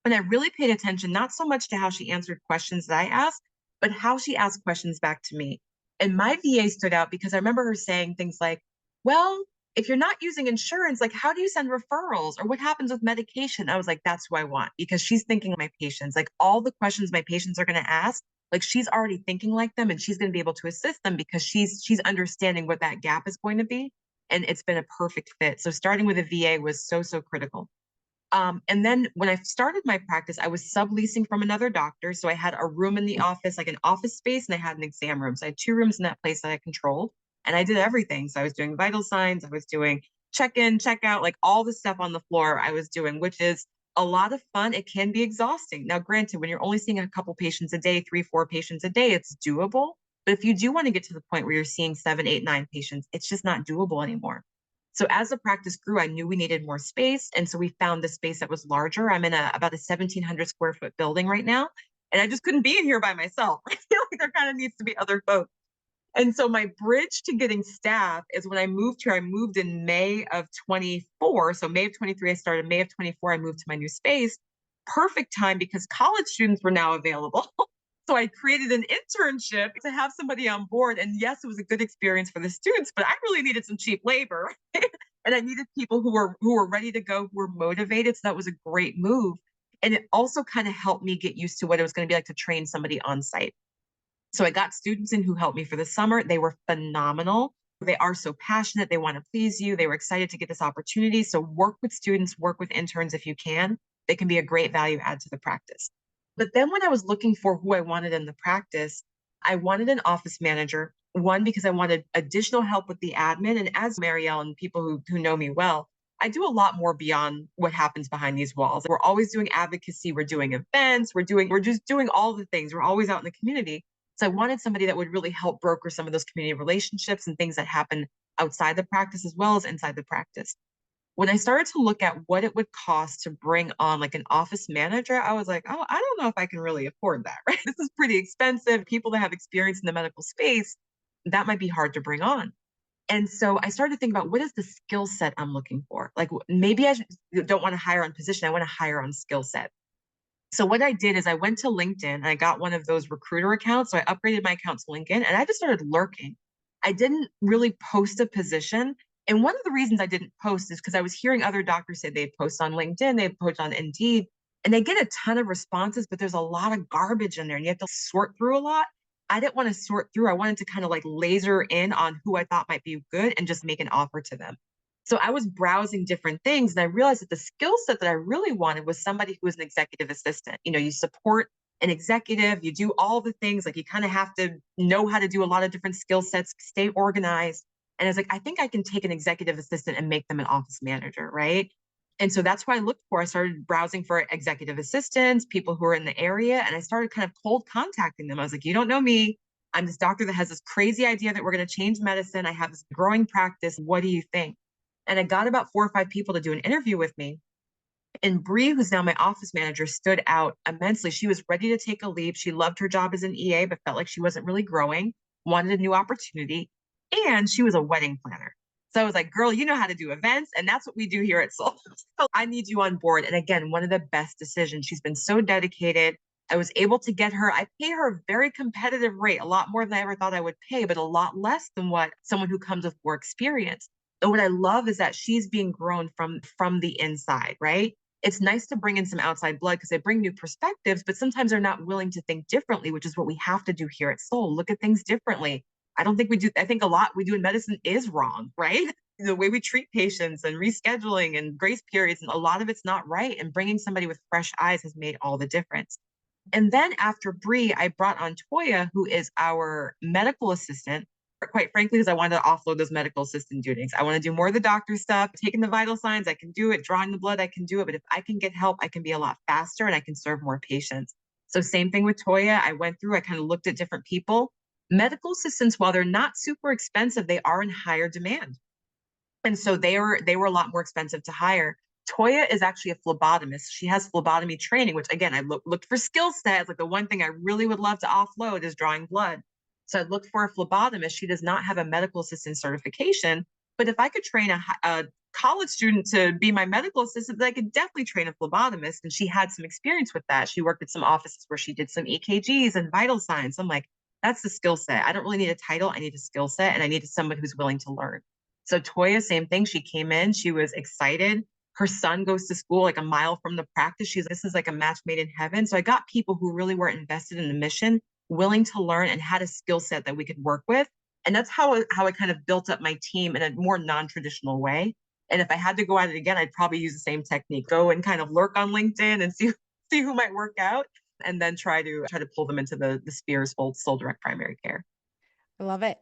And I really paid attention, not so much to how she answered questions that I asked, but how she asked questions back to me. And my VA stood out because I remember her saying things like, well, if you're not using insurance, like how do you send referrals or what happens with medication? I was like, that's who I want because she's thinking of my patients. Like all the questions my patients are going to ask, like she's already thinking like them and she's going to be able to assist them because she's understanding what that gap is going to be. And it's been a perfect fit. So starting with a VA was so, so critical. And then when I started my practice, I was subleasing from another doctor. So I had a room in the office, like an office space, and I had an exam room. So I had two rooms in that place that I controlled, and I did everything. So I was doing vital signs, I was doing check in, check out, like all the stuff on the floor I was doing, which is a lot of fun. It can be exhausting. Now, granted, when you're only seeing a couple patients a day, three, four patients a day, it's doable. But if you do want to get to the point where you're seeing seven, eight, nine patients, it's just not doable anymore. So as the practice grew, I knew we needed more space. And so we found the space that was larger. I'm in about a 1,700 square foot building right now. And I just couldn't be in here by myself. I feel like there kind of needs to be other folks. And so my bridge to getting staff is when I moved here, I moved in May of 24. So May of 23, I started. May of 24, I moved to my new space. Perfect time because college students were now available. So I created an internship to have somebody on board. And yes, it was a good experience for the students, but I really needed some cheap labor. And I needed people who were ready to go, who were motivated. So that was a great move. And it also kind of helped me get used to what it was going to be like to train somebody on site. So I got students in who helped me for the summer. They were phenomenal. They are so passionate. They want to please you. They were excited to get this opportunity. So work with students, work with interns if you can. They can be a great value add to the practice. But then when I was looking for who I wanted in the practice, I wanted an office manager. One, because I wanted additional help with the admin. And as Marielle and people who know me well, I do a lot more beyond what happens behind these walls. We're always doing advocacy. We're doing events. We're just doing all the things. We're always out in the community. So I wanted somebody that would really help broker some of those community relationships and things that happen outside the practice as well as inside the practice. When I started to look at what it would cost to bring on like an office manager, I was like, oh, I don't know if I can really afford that, right? This is pretty expensive. People that have experience in the medical space, that might be hard to bring on. And so I started to think about what is the skill set I'm looking for? Like maybe don't want to hire on position, I want to hire on skill set. So what I did is I went to LinkedIn and I got one of those recruiter accounts. So I upgraded my account to LinkedIn and I just started lurking. I didn't really post a position. And one of the reasons I didn't post is because I was hearing other doctors say they post on LinkedIn, they post on Indeed, and they get a ton of responses, but there's a lot of garbage in there and you have to sort through a lot. I didn't want to sort through. I wanted to kind of like laser in on who I thought might be good and just make an offer to them. So I was browsing different things and I realized that the skill set that I really wanted was somebody who was an executive assistant. You support an executive, you do all the things, like you kind of have to know how to do a lot of different skill sets, stay organized. And I was like, I think I can take an executive assistant and make them an office manager, right? And so that's why I looked for. I started browsing for executive assistants, people who are in the area, and I started kind of cold contacting them. I was like, you don't know me. I'm this doctor that has this crazy idea that we're going to change medicine. I have this growing practice. What do you think? And I got about 4 or 5 people to do an interview with me. And Bree, who's now my office manager, stood out immensely. She was ready to take a leap. She loved her job as an EA, but felt like she wasn't really growing, wanted a new opportunity. And she was a wedding planner. So I was like, girl, you know how to do events. And that's what we do here at Soul. So I need you on board. And again, one of the best decisions. She's been so dedicated. I was able to get her, I pay her a very competitive rate, a lot more than I ever thought I would pay, but a lot less than what someone who comes with more experience. And what I love is that she's being grown from the inside, right? It's nice to bring in some outside blood because they bring new perspectives, but sometimes they're not willing to think differently, which is what we have to do here at Soul. Look at things differently. I don't think we do. I think a lot we do in medicine is wrong, right? The way we treat patients and rescheduling and grace periods, and a lot of it's not right. And bringing somebody with fresh eyes has made all the difference. And then after Bree, I brought on Toya, who is our medical assistant, quite frankly, because I wanted to offload those medical assistant duties. I want to do more of the doctor stuff, taking the vital signs, I can do it, drawing the blood, I can do it. But if I can get help, I can be a lot faster and I can serve more patients. So same thing with Toya. I went through, I kind of looked at different people. Medical assistants, while they're not super expensive, they are in higher demand. And so they were a lot more expensive to hire. Toya is actually a phlebotomist. She has phlebotomy training, which again, I looked for skill sets. Like the one thing I really would love to offload is drawing blood. So I looked for a phlebotomist. She does not have a medical assistant certification, but if I could train a college student to be my medical assistant, then I could definitely train a phlebotomist. And she had some experience with that. She worked at some offices where she did some EKGs and vital signs. I'm like, that's the skill set. I don't really need a title. I need a skill set, and I needed somebody who's willing to learn. So Toya, same thing. She came in, she was excited. Her son goes to school like a mile from the practice. She's like, this is like a match made in heaven. So I got people who really were invested in the mission, willing to learn, and had a skill set that we could work with. And that's how I kind of built up my team in a more non-traditional way. And if I had to go at it again, I'd probably use the same technique. Go and kind of lurk on LinkedIn and see who might work out, and then try to pull them into the spheres full sole direct primary care. I love it.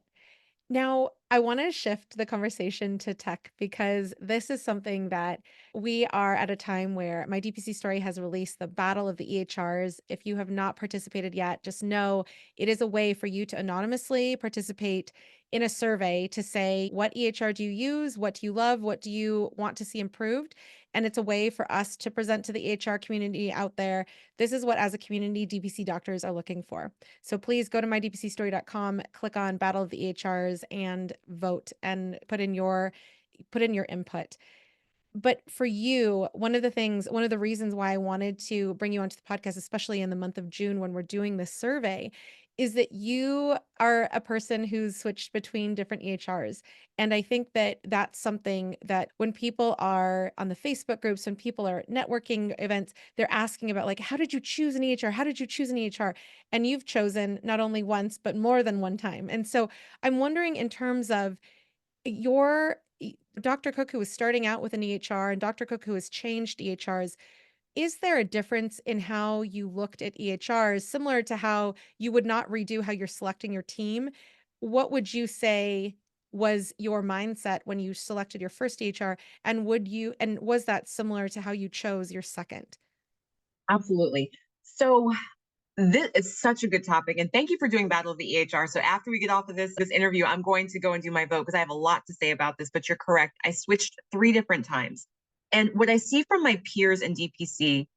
Now, I want to shift the conversation to tech because this is something that we are at a time where my DPC story has released the Battle of the EHRs. If you have not participated yet, just know it is a way for you to anonymously participate in a survey to say, what EHR do you use? What do you love? What do you want to see improved? And it's a way for us to present to the EHR community out there. This is what, as a community, DPC doctors are looking for. So please go to mydpcstory.com, click on Battle of the EHRs and vote and put in your input. But for you, one of the reasons why I wanted to bring you onto the podcast, especially in the month of June when we're doing this survey, is that you are a person who's switched between different EHRs. And I think that that's something that when people are on the Facebook groups, when people are at networking events, they're asking about like, how did you choose an EHR? How did you choose an EHR? And you've chosen not only once, but more than one time. And so I'm wondering, in terms of your Dr. Cooke, who was starting out with an EHR, and Dr. Cooke, who has changed EHRs, is there a difference in how you looked at EHRs, similar to how you would not redo how you're selecting your team? What would you say was your mindset when you selected your first EHR, and was that similar to how you chose your second? Absolutely. So this is such a good topic, and thank you for doing Battle of the EHR. So after we get off of this interview, I'm going to go and do my vote because I have a lot to say about this. But you're correct. I switched 3 different times, and what I see from my peers in DPC,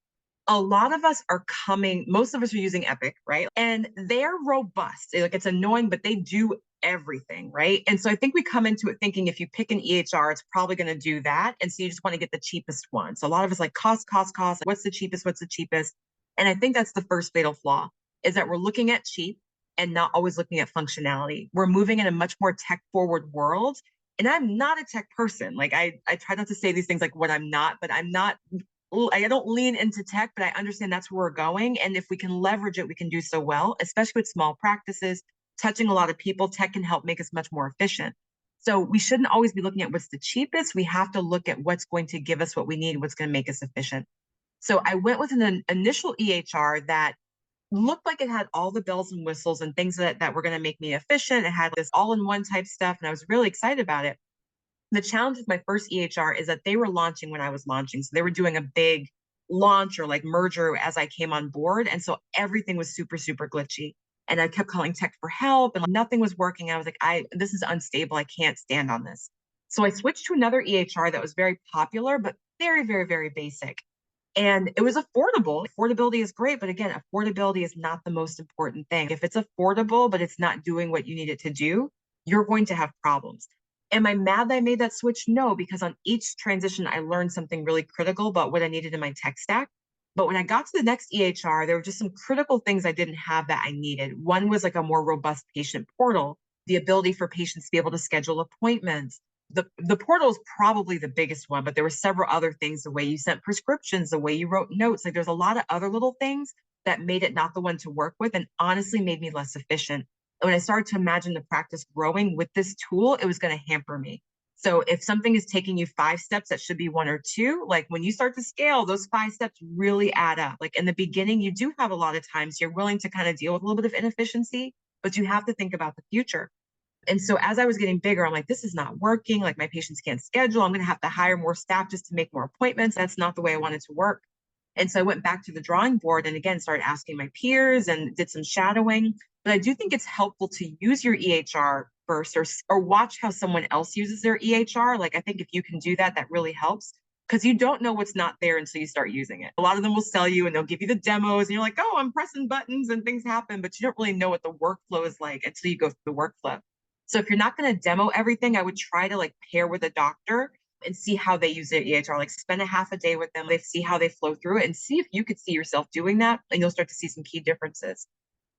a lot of us are coming. Most of us are using Epic, right? And they're robust. Like it's annoying, but they do everything, right? And so I think we come into it thinking if you pick an EHR, it's probably going to do that, and so you just want to get the cheapest one. So a lot of us like cost, cost, cost. What's the cheapest? What's the cheapest? And I think that's the first fatal flaw, is that we're looking at cheap and not always looking at functionality. We're moving in a much more tech forward world. And I'm not a tech person. Like I try not to say these things like what I'm not, but I'm not I don't lean into tech, but I understand that's where we're going. And if we can leverage it, we can do so well, especially with small practices, touching a lot of people. Tech can help make us much more efficient. So we shouldn't always be looking at what's the cheapest. We have to look at what's going to give us what we need, what's going to make us efficient. So I went with an initial EHR that looked like it had all the bells and whistles and things that were going to make me efficient. It had this all in one type stuff, and I was really excited about it. The challenge with my first EHR is that they were launching when I was launching. So they were doing a big launch or like merger as I came on board. And so everything was super, super glitchy. And I kept calling tech for help and nothing was working. I was like, this is unstable. I can't stand on this. So I switched to another EHR that was very popular, but very, very, very basic. And it was affordable. Affordability is great, but again, affordability is not the most important thing. If it's affordable, but it's not doing what you need it to do, you're going to have problems. Am I mad that I made that switch? No, because on each transition, I learned something really critical about what I needed in my tech stack. But when I got to the next EHR, there were just some critical things I didn't have that I needed. One was like a more robust patient portal, the ability for patients to be able to schedule appointments. The portal is probably the biggest one, but there were several other things, the way you sent prescriptions, the way you wrote notes. Like there's a lot of other little things that made it not the one to work with and honestly made me less efficient. And when I started to imagine the practice growing with this tool, it was going to hamper me. So if something is taking you 5 steps, that should be 1 or 2. Like when you start to scale, those 5 steps really add up. Like in the beginning, you do have a lot of times you're willing to kind of deal with a little bit of inefficiency, but you have to think about the future. And so as I was getting bigger, I'm like, this is not working. Like my patients can't schedule. I'm going to have to hire more staff just to make more appointments. That's not the way I wanted to work. And so I went back to the drawing board and again started asking my peers and did some shadowing. But I do think it's helpful to use your EHR first or watch how someone else uses their EHR. Like I think if you can do that, that really helps because you don't know what's not there until you start using it. A lot of them will sell you and they'll give you the demos and you're like, oh, I'm pressing buttons and things happen, but you don't really know what the workflow is like until you go through the workflow. So if you're not going to demo everything, I would try to like pair with a doctor and see how they use their EHR. Like spend a half a day with them, they see how they flow through it and see if you could see yourself doing that and you'll start to see some key differences.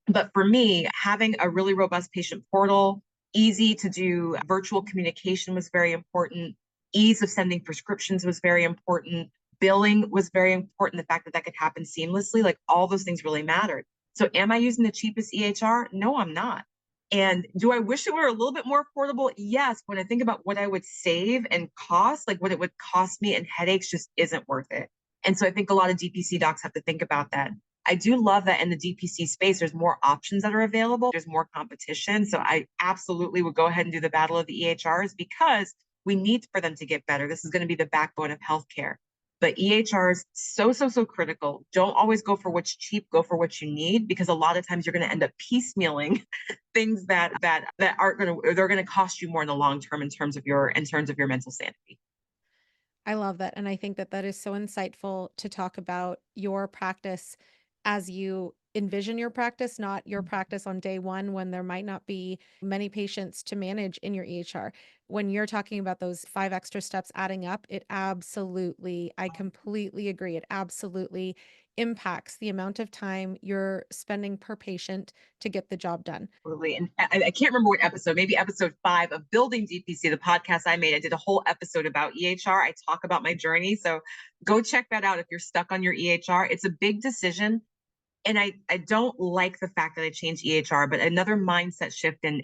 But for me, having a really robust patient portal, easy to do virtual communication was very important. Ease of sending prescriptions was very important. Billing was very important. The fact that that could happen seamlessly, like all those things really mattered. So am I using the cheapest EHR? No, I'm not. And do I wish it were a little bit more affordable? Yes. When I think about what I would save and cost, like what it would cost me and headaches just isn't worth it. And so I think a lot of DPC docs have to think about that. I do love that in the DPC space, there's more options that are available. There's more competition. So I absolutely would go ahead and do the battle of the EHRs because we need for them to get better. This is going to be the backbone of healthcare. But EHRs, so critical. Don't always go for what's cheap, go for what you need, because a lot of times you're going to end up piecemealing things that aren't going to, they're going to cost you more in the long term in terms of your mental sanity. I love that. And I think that that is so insightful to talk about your practice as you envision your practice, not your practice on day one when there might not be many patients to manage in your EHR. When you're talking about those 5 extra steps adding up, I completely agree. It absolutely impacts the amount of time you're spending per patient to get the job done. Absolutely. And I can't remember what episode, maybe episode 5 of Building DPC, the podcast I made. I did a whole episode about EHR. I talk about my journey. So go check that out if you're stuck on your EHR. It's a big decision. And I don't like the fact that I changed EHR, but another mindset shift in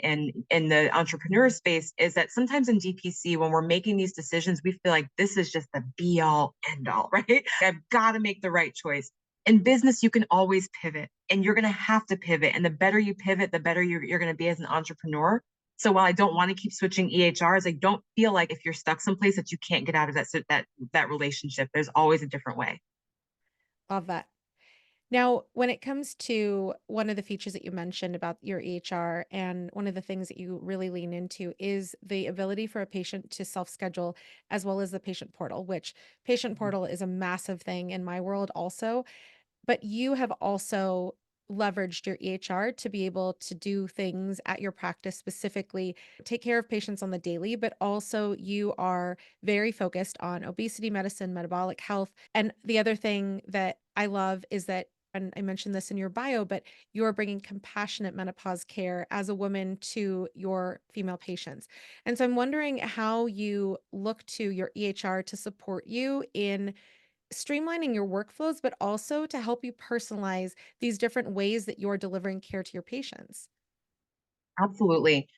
the entrepreneur space is that sometimes in DPC, when we're making these decisions, we feel like this is just the be all end all, right? I've got to make the right choice. In business, you can always pivot and you're going to have to pivot. And the better you pivot, the better you're going to be as an entrepreneur. So while I don't want to keep switching EHRs, I don't feel like if you're stuck someplace that you can't get out of that relationship. There's always a different way. Love that. Now, when it comes to one of the features that you mentioned about your EHR, and one of the things that you really lean into is the ability for a patient to self schedule, as well as the patient portal, which patient portal is a massive thing in my world also. But you have also leveraged your EHR to be able to do things at your practice, specifically take care of patients on the daily, but also you are very focused on obesity medicine, metabolic health. And the other thing that I love is that, and I mentioned this in your bio, but you're bringing compassionate menopause care as a woman to your female patients. And so I'm wondering how you look to your EHR to support you in streamlining your workflows, but also to help you personalize these different ways that you're delivering care to your patients. Absolutely.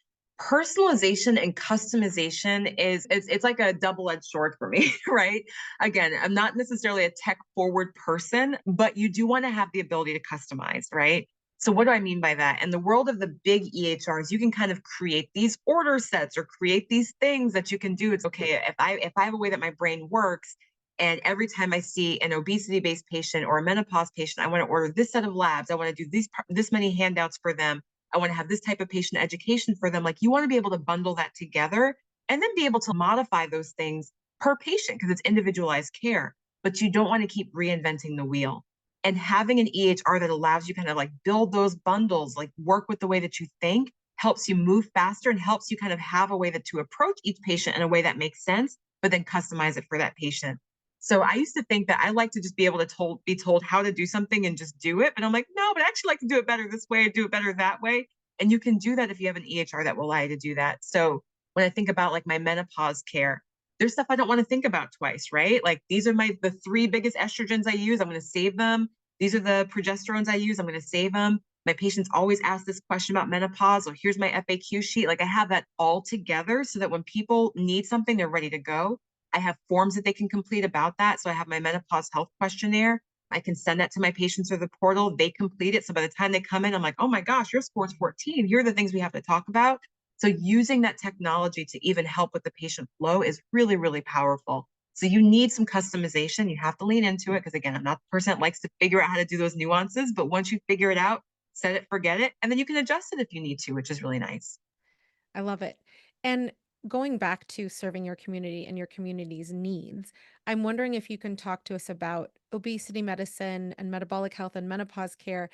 Personalization and customization is it's like a double-edged sword for me, right? Again, I'm not necessarily a tech forward person, but you do want to have the ability to customize, right? So what do I mean by that? In the world of the big EHRs, you can kind of create these order sets or create these things that you can do. It's okay if I have a way that my brain works, and every time I see an obesity-based patient or a menopause patient, I want to order this set of labs. I want to do this many handouts for them. I want to have this type of patient education for them. Like you want to be able to bundle that together and then be able to modify those things per patient because it's individualized care, but you don't want to keep reinventing the wheel. And having an EHR that allows you kind of like build those bundles, like work with the way that you think, helps you move faster and helps you kind of have a way that to approach each patient in a way that makes sense, but then customize it for that patient. So I used to think that I like to just be able to be told how to do something and just do it. But I'm like, no, but I actually like to do it better this way, do it better that way. And you can do that if you have an EHR that will allow you to do that. So when I think about like my menopause care, there's stuff I don't want to think about twice, right? Like these are the three biggest estrogens I use. I'm going to save them. These are the progesterones I use. I'm going to save them. My patients always ask this question about menopause. Or here's my FAQ sheet. Like I have that all together so that when people need something, they're ready to go. I have forms that they can complete about that. So I have my menopause health questionnaire. I can send that to my patients through the portal. They complete it. So by the time they come in, I'm like, oh my gosh, your score's 14. Here are the things we have to talk about. So using that technology to even help with the patient flow is really, really powerful. So you need some customization. You have to lean into it because again, I'm not the person that likes to figure out how to do those nuances, but once you figure it out, set it, forget it, and then you can adjust it if you need to, which is really nice. I love it. And going back to serving your community and your community's needs, I'm wondering if you can talk to us about obesity medicine and metabolic health and menopause care,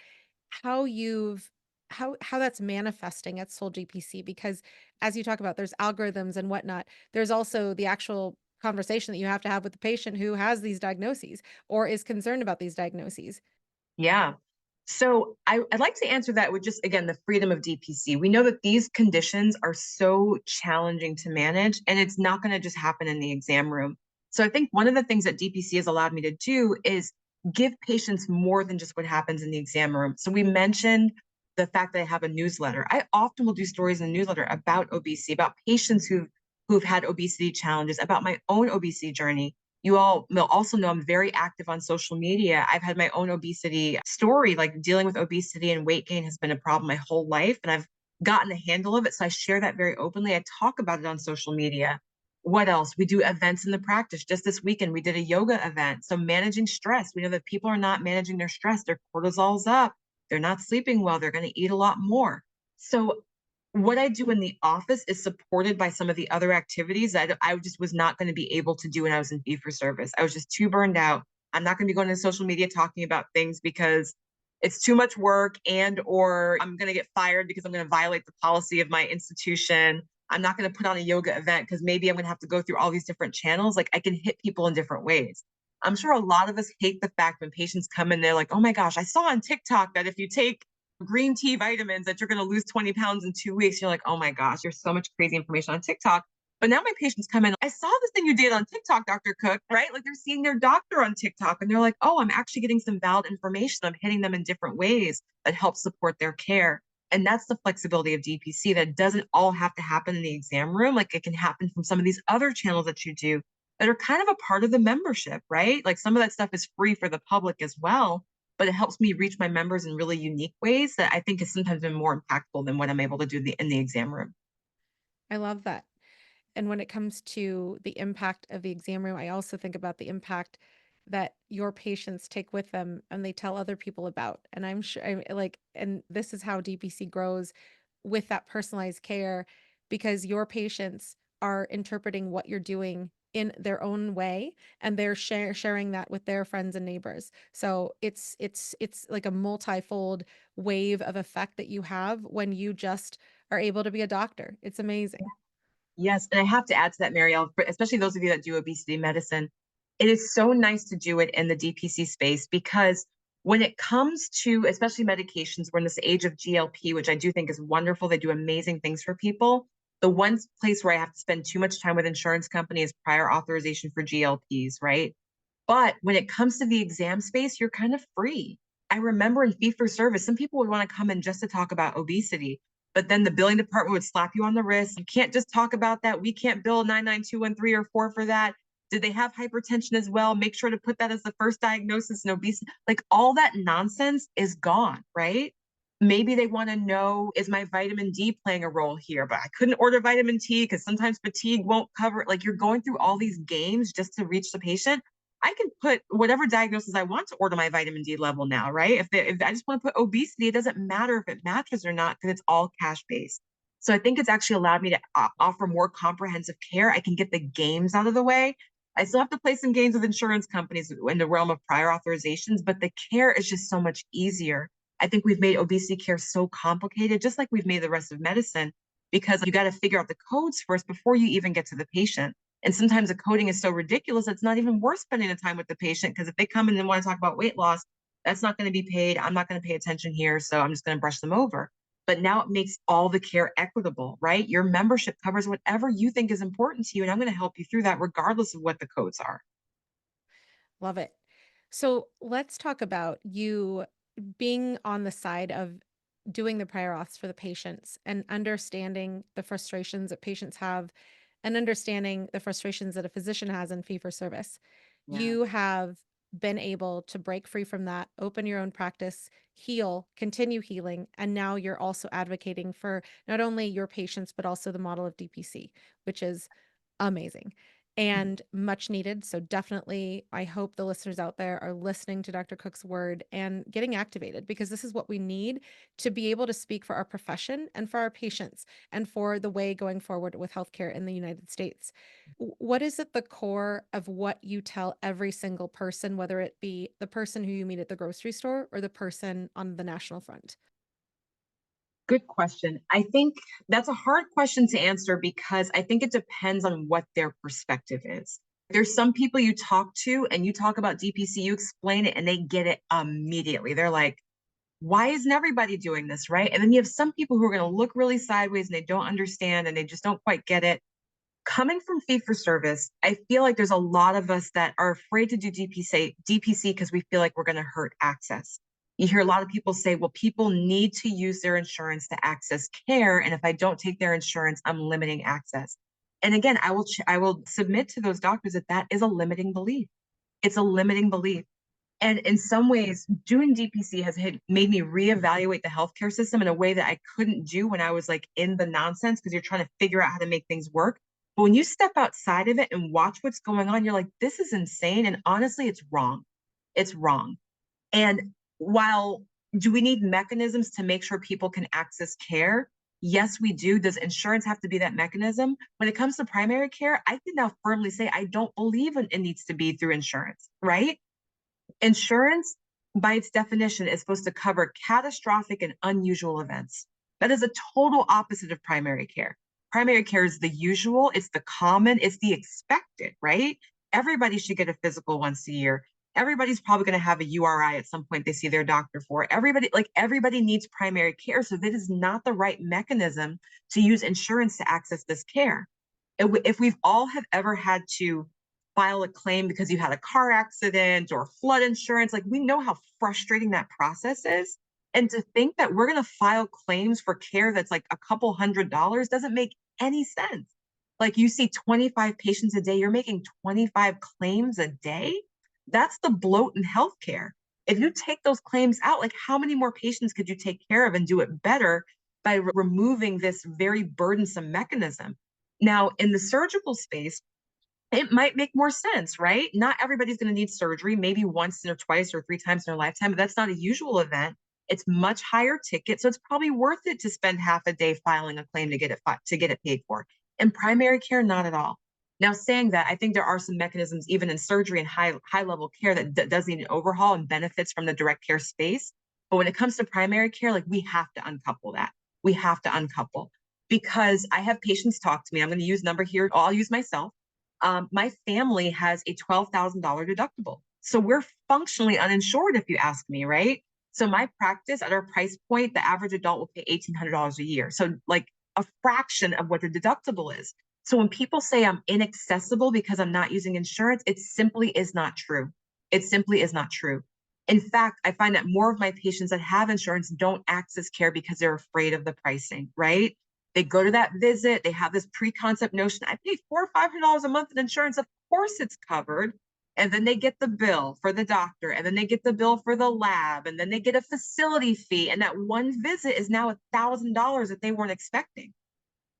how you've how that's manifesting at Soul GPC, because as you talk about, there's algorithms and whatnot. There's also the actual conversation that you have to have with the patient who has these diagnoses or is concerned about these diagnoses. Yeah. So I'd like to answer that with just, again, the freedom of DPC. We know that these conditions are so challenging to manage, and it's not going to just happen in the exam room. So I think one of the things that DPC has allowed me to do is give patients more than just what happens in the exam room. So we mentioned the fact that I have a newsletter. I often will do stories in the newsletter about obesity, about patients who've had obesity challenges, about my own obesity journey. You all will also know I'm very active on social media. I've had my own obesity story, like dealing with obesity and weight gain has been a problem my whole life, and I've gotten a handle of it. So I share that very openly. I talk about it on social media. What else? We do events in the practice. Just this weekend, we did a yoga event. So managing stress. We know that people are not managing their stress. Their cortisol's up. They're not sleeping well. They're going to eat a lot more. So what I do in the office is supported by some of the other activities that I just was not going to be able to do when I was in fee for service. I was just too burned out. I'm not going to be going to social media talking about things because it's too much work and or I'm going to get fired because I'm going to violate the policy of my institution. I'm not going to put on a yoga event because maybe I'm going to have to go through all these different channels. Like I can hit people in different ways. I'm sure a lot of us hate the fact when patients come in, they're like, oh my gosh, I saw on TikTok that if you take green tea vitamins that you're going to lose 20 pounds in 2 weeks. You're like, oh my gosh, there's so much crazy information on TikTok. But now my patients come in, I saw this thing you did on TikTok, Dr. Cooke, right? Like they're seeing their doctor on TikTok and they're like, oh, I'm actually getting some valid information. I'm hitting them in different ways that help support their care. And that's the flexibility of DPC that doesn't all have to happen in the exam room. Like it can happen from some of these other channels that you do that are kind of a part of the membership, right? Like some of that stuff is free for the public as well, but it helps me reach my members in really unique ways that I think has sometimes been more impactful than what I'm able to do in the exam room. I love that. And when it comes to the impact of the exam room, I also think about the impact that your patients take with them and they tell other people about. And I'm sure, and this is how DPC grows with that personalized care, because your patients are interpreting what you're doing in their own way, and they're sharing that with their friends and neighbors. So it's like a multifold wave of effect that you have when you just are able to be a doctor. It's amazing. Yes, and I have to add to that, Marielle, especially those of you that do obesity medicine, it is so nice to do it in the DPC space because when it comes to especially medications, we're in this age of GLP, which I do think is wonderful. They do amazing things for people. The one place where I have to spend too much time with insurance company is prior authorization for GLPs, right? But when it comes to the exam space, you're kind of free. I remember in fee for service, some people would want to come in just to talk about obesity, but then the billing department would slap you on the wrist. You can't just talk about that. We can't bill 99213 or 4 for that. Did they have hypertension as well? Make sure to put that as the first diagnosis in obesity. Like all that nonsense is gone, right? Maybe they want to know, is my vitamin D playing a role here? But I couldn't order vitamin T because sometimes fatigue won't cover it. Like you're going through all these games just to reach the patient. I can put whatever diagnosis I want to order my vitamin D level now, right? If I just want to put obesity, it doesn't matter if it matches or not because it's all cash based. So I think it's actually allowed me to offer more comprehensive care. I can get the games out of the way. I still have to play some games with insurance companies in the realm of prior authorizations, but the care is just so much easier. I think we've made obesity care so complicated, just like we've made the rest of medicine, because you got to figure out the codes first before you even get to the patient. And sometimes the coding is so ridiculous, it's not even worth spending the time with the patient because if they come in and want to talk about weight loss, that's not going to be paid. I'm not going to pay attention here. So I'm just going to brush them over. But now it makes all the care equitable, right? Your membership covers whatever you think is important to you. And I'm going to help you through that regardless of what the codes are. Love it. So let's talk about you being on the side of doing the prior auths for the patients and understanding the frustrations that patients have and understanding the frustrations that a physician has in fee for service. Yeah. You have been able to break free from that, open your own practice, heal, continue healing, and now you're also advocating for not only your patients, but also the model of DPC, which is amazing and much needed. So definitely, I hope the listeners out there are listening to Dr. Cooke's word and getting activated because this is what we need to be able to speak for our profession and for our patients and for the way going forward with healthcare in the United States. What is at the core of what you tell every single person, whether it be the person who you meet at the grocery store or the person on the national front? Good question. I think that's a hard question to answer because I think it depends on what their perspective is. There's some people you talk to and you talk about DPC, you explain it and they get it immediately. They're like, why isn't everybody doing this? Right. And then you have some people who are going to look really sideways and they don't understand and they just don't quite get it. Coming from fee for service, I feel like there's a lot of us that are afraid to do DPC because we feel like we're going to hurt access. You hear a lot of people say, well, people need to use their insurance to access care. And if I don't take their insurance, I'm limiting access. And again, I will submit to those doctors that that is a limiting belief. It's a limiting belief. And in some ways, doing DPC has made me reevaluate the healthcare system in a way that I couldn't do when I was like in the nonsense because you're trying to figure out how to make things work. But when you step outside of it and watch what's going on, you're like, this is insane. And honestly, it's wrong. It's wrong. And while do we need mechanisms to make sure people can access care? Yes, we do. Does insurance have to be that mechanism? When it comes to primary care, I can now firmly say I don't believe it needs to be through insurance, right? Insurance, by its definition, is supposed to cover catastrophic and unusual events. That is a total opposite of primary care. Primary care is the usual, it's the common, it's the expected, right? Everybody should get a physical once a year. Everybody's probably going to have a URI at some point they see their doctor for. Everybody needs primary care. So that is not the right mechanism to use insurance to access this care. If we've all have ever had to file a claim because you had a car accident or flood insurance. Like we know how frustrating that process is. And to think that we're going to file claims for care that's like a couple $100 doesn't make any sense. Like you see 25 patients a day, you're making 25 claims a day. That's the bloat in healthcare. If you take those claims out, like how many more patients could you take care of and do it better by removing this very burdensome mechanism? Now, in the surgical space, it might make more sense, right? Not everybody's going to need surgery, maybe once or twice or three times in their lifetime, but that's not a usual event. It's much higher ticket, so it's probably worth it to spend half a day filing a claim to get it paid for. In primary care, not at all. Now, saying that, I think there are some mechanisms, even in surgery and high level care, that does need an overhaul and benefits from the direct care space. But when it comes to primary care, like we have to uncouple that. We have to uncouple because I have patients talk to me. I'm going to use number here. I'll use myself. My family has a $12,000 deductible. So we're functionally uninsured if you ask me, right? So my practice at our price point, the average adult will pay $1,800 a year. So like a fraction of what the deductible is. So when people say I'm inaccessible because I'm not using insurance, it simply is not true. It simply is not true. In fact, I find that more of my patients that have insurance don't access care because they're afraid of the pricing, right? They go to that visit, they have this pre-concept notion, I pay $400 or $500 a month in insurance, of course it's covered. And then they get the bill for the doctor, and then they get the bill for the lab, and then they get a facility fee. And that one visit is now $1,000 that they weren't expecting.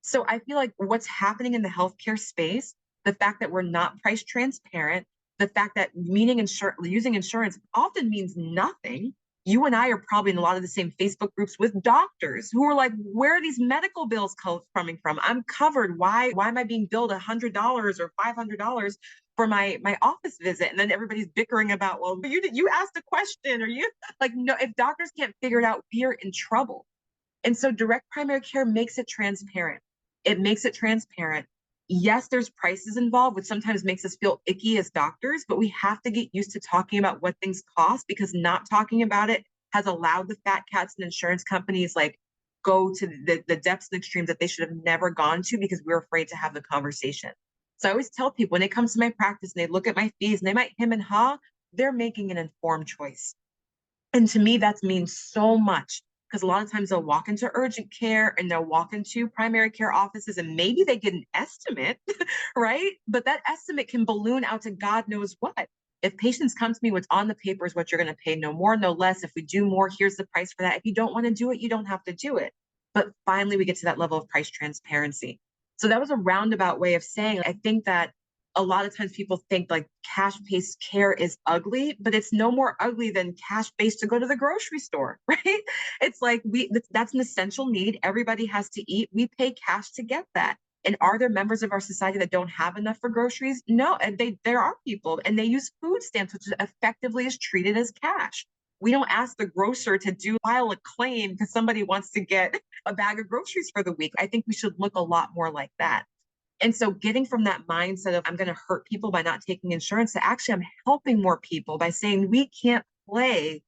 So I feel like what's happening in the healthcare space, the fact that we're not price transparent, the fact that using insurance often means nothing. You and I are probably in a lot of the same Facebook groups with doctors who are like, where are these medical bills coming from? I'm covered. Why am I being billed $100 or $500 for my office visit? And then everybody's bickering about, well, you asked a question, or you like, no, if doctors can't figure it out, we're in trouble. And so direct primary care makes it transparent. It makes it transparent. Yes, there's prices involved, which sometimes makes us feel icky as doctors, but we have to get used to talking about what things cost, because not talking about it has allowed the fat cats and insurance companies like go to the depths and extremes that they should have never gone to because we're afraid to have the conversation. So I always tell people when it comes to my practice and they look at my fees and they might hem and haw, they're making an informed choice. And to me, that means so much, because a lot of times they'll walk into urgent care and they'll walk into primary care offices and maybe they get an estimate, right? But that estimate can balloon out to God knows what. If patients come to me, what's on the paper is what you're going to pay, no more, no less. If we do more, here's the price for that. If you don't want to do it, you don't have to do it. But finally, we get to that level of price transparency. So that was a roundabout way of saying, I think that a lot of times people think like cash-based care is ugly, but it's no more ugly than cash-based to go to the grocery store, right? It's like that's an essential need. Everybody has to eat. We pay cash to get that. And are there members of our society that don't have enough for groceries? No, and there are people, and they use food stamps, which effectively is treated as cash. We don't ask the grocer to file a claim because somebody wants to get a bag of groceries for the week. I think we should look a lot more like that. And so getting from that mindset of I'm going to hurt people by not taking insurance to actually I'm helping more people by saying we can't play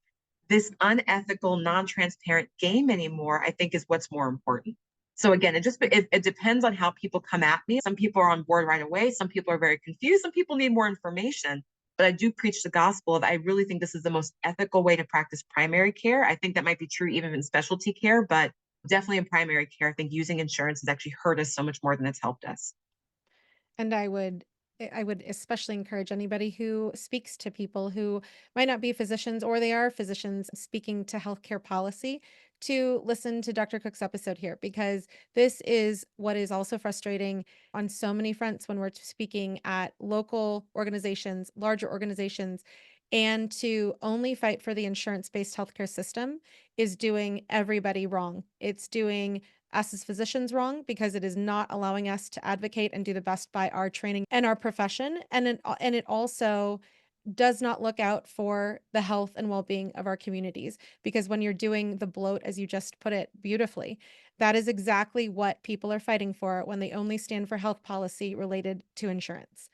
this unethical, non-transparent game anymore, I think is what's more important. So again, it depends on how people come at me. Some people are on board right away. Some people are very confused. Some people need more information. But I do preach the gospel of I really think this is the most ethical way to practice primary care. I think that might be true even in specialty care, but definitely in primary care, I think using insurance has actually hurt us so much more than it's helped us. And I would especially encourage anybody who speaks to people who might not be physicians or they are physicians speaking to healthcare policy to listen to Dr. Cook's episode here, because this is what is also frustrating on so many fronts when we're speaking at local organizations, larger organizations, and to only fight for the insurance-based healthcare system is doing everybody wrong. It's doing us as physicians wrong because it is not allowing us to advocate and do the best by our training and our profession. And it also does not look out for the health and well-being of our communities, because when you're doing the bloat, as you just put it beautifully, that is exactly what people are fighting for when they only stand for health policy related to insurance,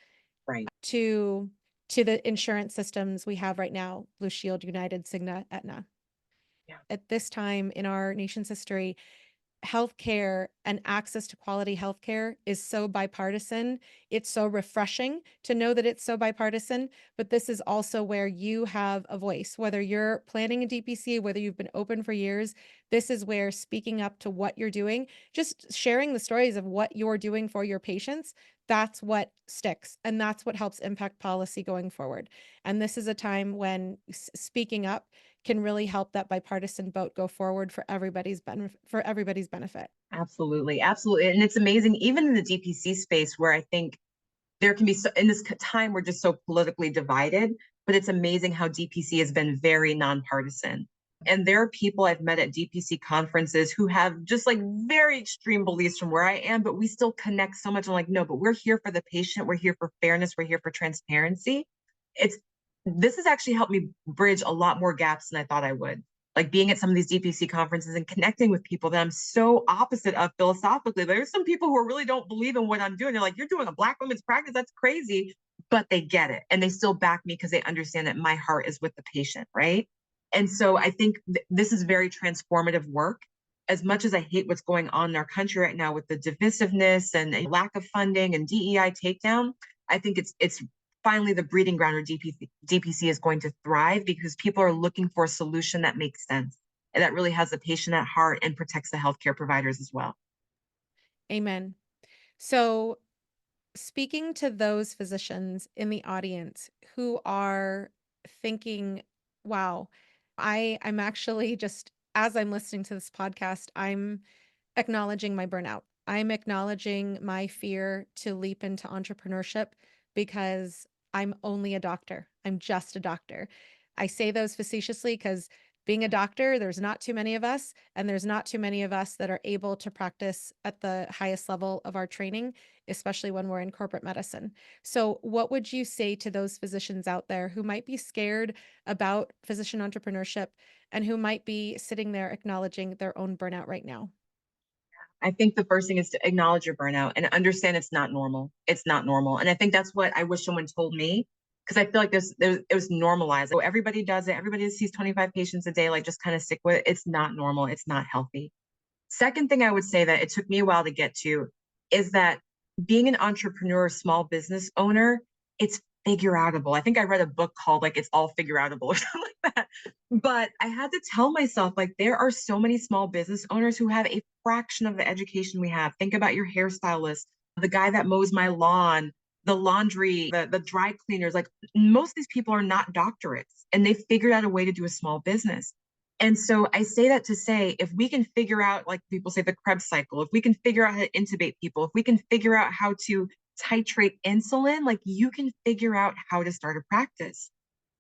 Right. to the insurance systems we have right now: Blue Shield, United, Cigna, Aetna. Yeah. At this time in our nation's history, healthcare and access to quality healthcare is so bipartisan. It's so refreshing to know that it's so bipartisan, but this is also where you have a voice. Whether you're planning a DPC, whether you've been open for years, this is where speaking up to what you're doing, just sharing the stories of what you're doing for your patients, that's what sticks. And that's what helps impact policy going forward. And this is a time when speaking up can really help that bipartisan vote go forward for everybody's benefit. Absolutely, absolutely. And it's amazing, even in the DPC space, where I think there can be in this time we're just so politically divided, but it's amazing how DPC has been very nonpartisan. And there are people I've met at DPC conferences who have just like very extreme beliefs from where I am, but we still connect so much. I'm like, no, but we're here for the patient. We're here for fairness. We're here for transparency. It's This has actually helped me bridge a lot more gaps than I thought I would. Like being at some of these DPC conferences and connecting with people that I'm so opposite of philosophically. There's some people who really don't believe in what I'm doing. They're like, you're doing a Black women's practice. That's crazy. But they get it. And they still back me because they understand that my heart is with the patient. Right. And so I think this is very transformative work. as much as I hate what's going on in our country right now with the divisiveness and a lack of funding and DEI takedown, I think it's finally the breeding ground where DPC is going to thrive because people are looking for a solution that makes sense and that really has the patient at heart and protects the healthcare providers as well. Amen. So, speaking to those physicians in the audience who are thinking, wow, I'm actually just, as I'm listening to this podcast, I'm acknowledging my burnout. I'm acknowledging my fear to leap into entrepreneurship because I'm only a doctor. I'm just a doctor. I say those facetiously because being a doctor, there's not too many of us, and there's not too many of us that are able to practice at the highest level of our training, especially when we're in corporate medicine. So, what would you say to those physicians out there who might be scared about physician entrepreneurship and who might be sitting there acknowledging their own burnout right now? I think the first thing is to acknowledge your burnout and understand it's not normal. It's not normal. And I think that's what I wish someone told me because I feel like it was normalized. Oh, everybody does it. Everybody sees 25 patients a day, like just kind of stick with it. It's not normal. It's not healthy. Second thing I would say that it took me a while to get to is that being an entrepreneur, small business owner, it's figure outable. I think I read a book called like It's All Figure Outable or something like that. But I had to tell myself like there are so many small business owners who have a fraction of the education we have. Think about your hairstylist, the guy that mows my lawn, the laundry, the dry cleaners. Like most of these people are not doctorates and they figured out a way to do a small business. And so I say that to say, if we can figure out, like people say, the Krebs cycle, if we can figure out how to intubate people, if we can figure out how to titrate insulin, like you can figure out how to start a practice.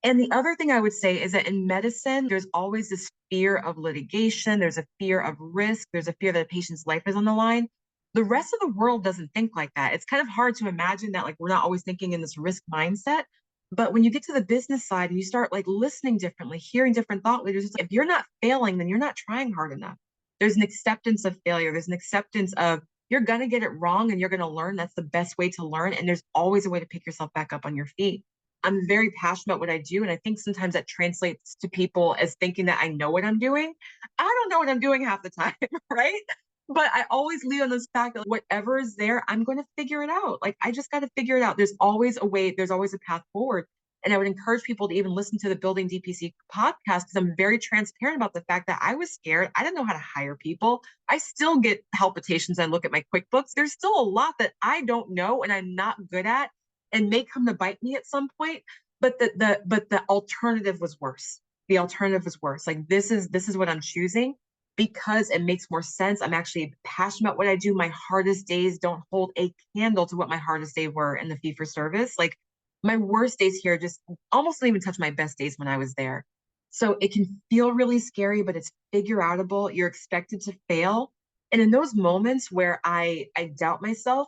And the other thing I would say is that in medicine, there's always this fear of litigation, there's a fear of risk, there's a fear that a patient's life is on the line. The rest of the world doesn't think like that. It's kind of hard to imagine that, like, we're not always thinking in this risk mindset. But when you get to the business side and you start like listening differently, hearing different thought leaders, if you're not failing, then you're not trying hard enough. There's an acceptance of failure. There's an acceptance of you're going to get it wrong and you're going to learn. That's the best way to learn. And there's always a way to pick yourself back up on your feet. I'm very passionate about what I do. And I think sometimes that translates to people as thinking that I know what I'm doing. I don't know what I'm doing half the time, right? But I always lean on this fact that whatever is there, I'm going to figure it out. Like I just got to figure it out. There's always a way, there's always a path forward. And I would encourage people to even listen to the Building DPC podcast because I'm very transparent about the fact that I was scared. I didn't know how to hire people. I still get palpitations and look at my QuickBooks. There's still a lot that I don't know and I'm not good at and may come to bite me at some point. But the alternative was worse. The alternative was worse. Like this is what I'm choosing because it makes more sense. I'm actually passionate about what I do. My hardest days don't hold a candle to what my hardest days were in the fee for service. Like my worst days here just almost didn't even touch my best days when I was there. So it can feel really scary, but it's figure outable. You're expected to fail. And in those moments where I doubt myself,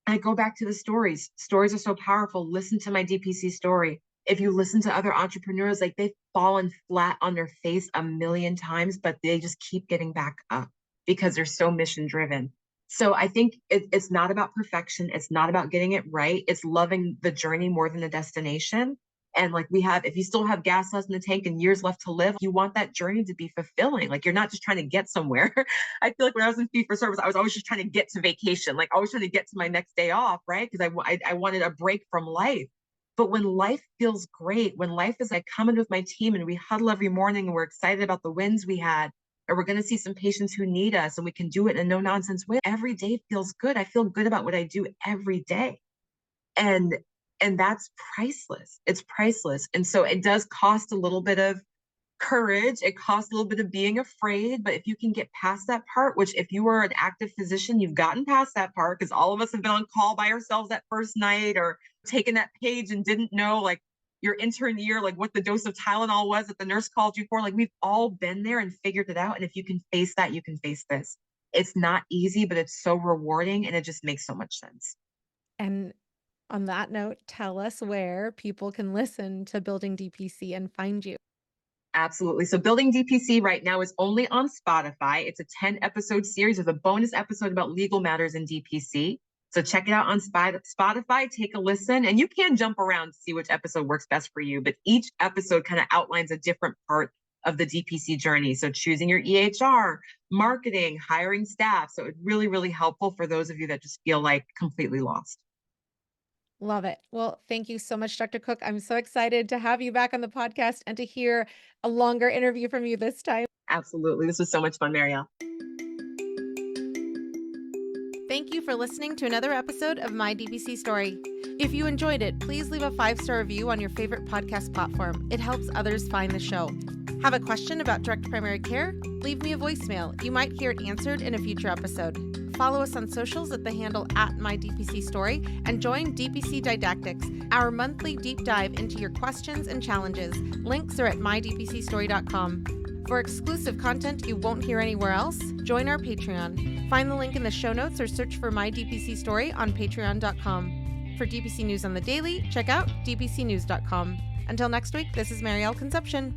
I go back to the stories. Stories are so powerful. Listen to my DPC story. If you listen to other entrepreneurs, like they've fallen flat on their face a million times, but they just keep getting back up because they're so mission driven. So I think it's not about perfection. It's not about getting it right. It's loving the journey more than the destination. And like we have, if you still have gas left in the tank and years left to live, you want that journey to be fulfilling. Like you're not just trying to get somewhere. I feel like when I was in fee for service, I was always just trying to get to vacation, like always trying to get to my next day off, right? Because I wanted a break from life. But when life feels great, when life is like coming with my team and we huddle every morning and we're excited about the wins we had, or we're going to see some patients who need us and we can do it in a no nonsense way, every day feels good. I feel good about what I do every day. And that's priceless. It's priceless. And so it does cost a little bit of courage. It costs a little bit of being afraid, but if you can get past that part, which if you were an active physician, you've gotten past that part because all of us have been on call by ourselves that first night or taken that page and didn't know like your intern year, like what the dose of Tylenol was that the nurse called you for. Like we've all been there and figured it out. And if you can face that, you can face this. It's not easy, but it's so rewarding and it just makes so much sense. And on that note, tell us where people can listen to Building DPC and find you. Absolutely. So Building DPC right now is only on Spotify. It's a 10 episode series with a bonus episode about legal matters in DPC. So check it out on Spotify, take a listen, and you can jump around to see which episode works best for you. But each episode kind of outlines a different part of the DPC journey. So choosing your EHR, marketing, hiring staff. So it's really, really helpful for those of you that just feel like completely lost. Love it. Well, thank you so much, Dr. Cooke. I'm so excited to have you back on the podcast and to hear a longer interview from you this time. Absolutely. This was so much fun, Marielle. Thank you for listening to another episode of My DPC Story. If you enjoyed it, please leave a 5-star review on your favorite podcast platform. It helps others find the show. Have a question about direct primary care? Leave me a voicemail. You might hear it answered in a future episode. Follow us on socials at the handle @MyDPCStory and join DPC Didactics, our monthly deep dive into your questions and challenges. Links are at mydpcstory.com. For exclusive content you won't hear anywhere else, join our Patreon. Find the link in the show notes or search for My DPC Story on patreon.com. For DPC News on the Daily, check out dpcnews.com. Until next week, this is Marielle Conception.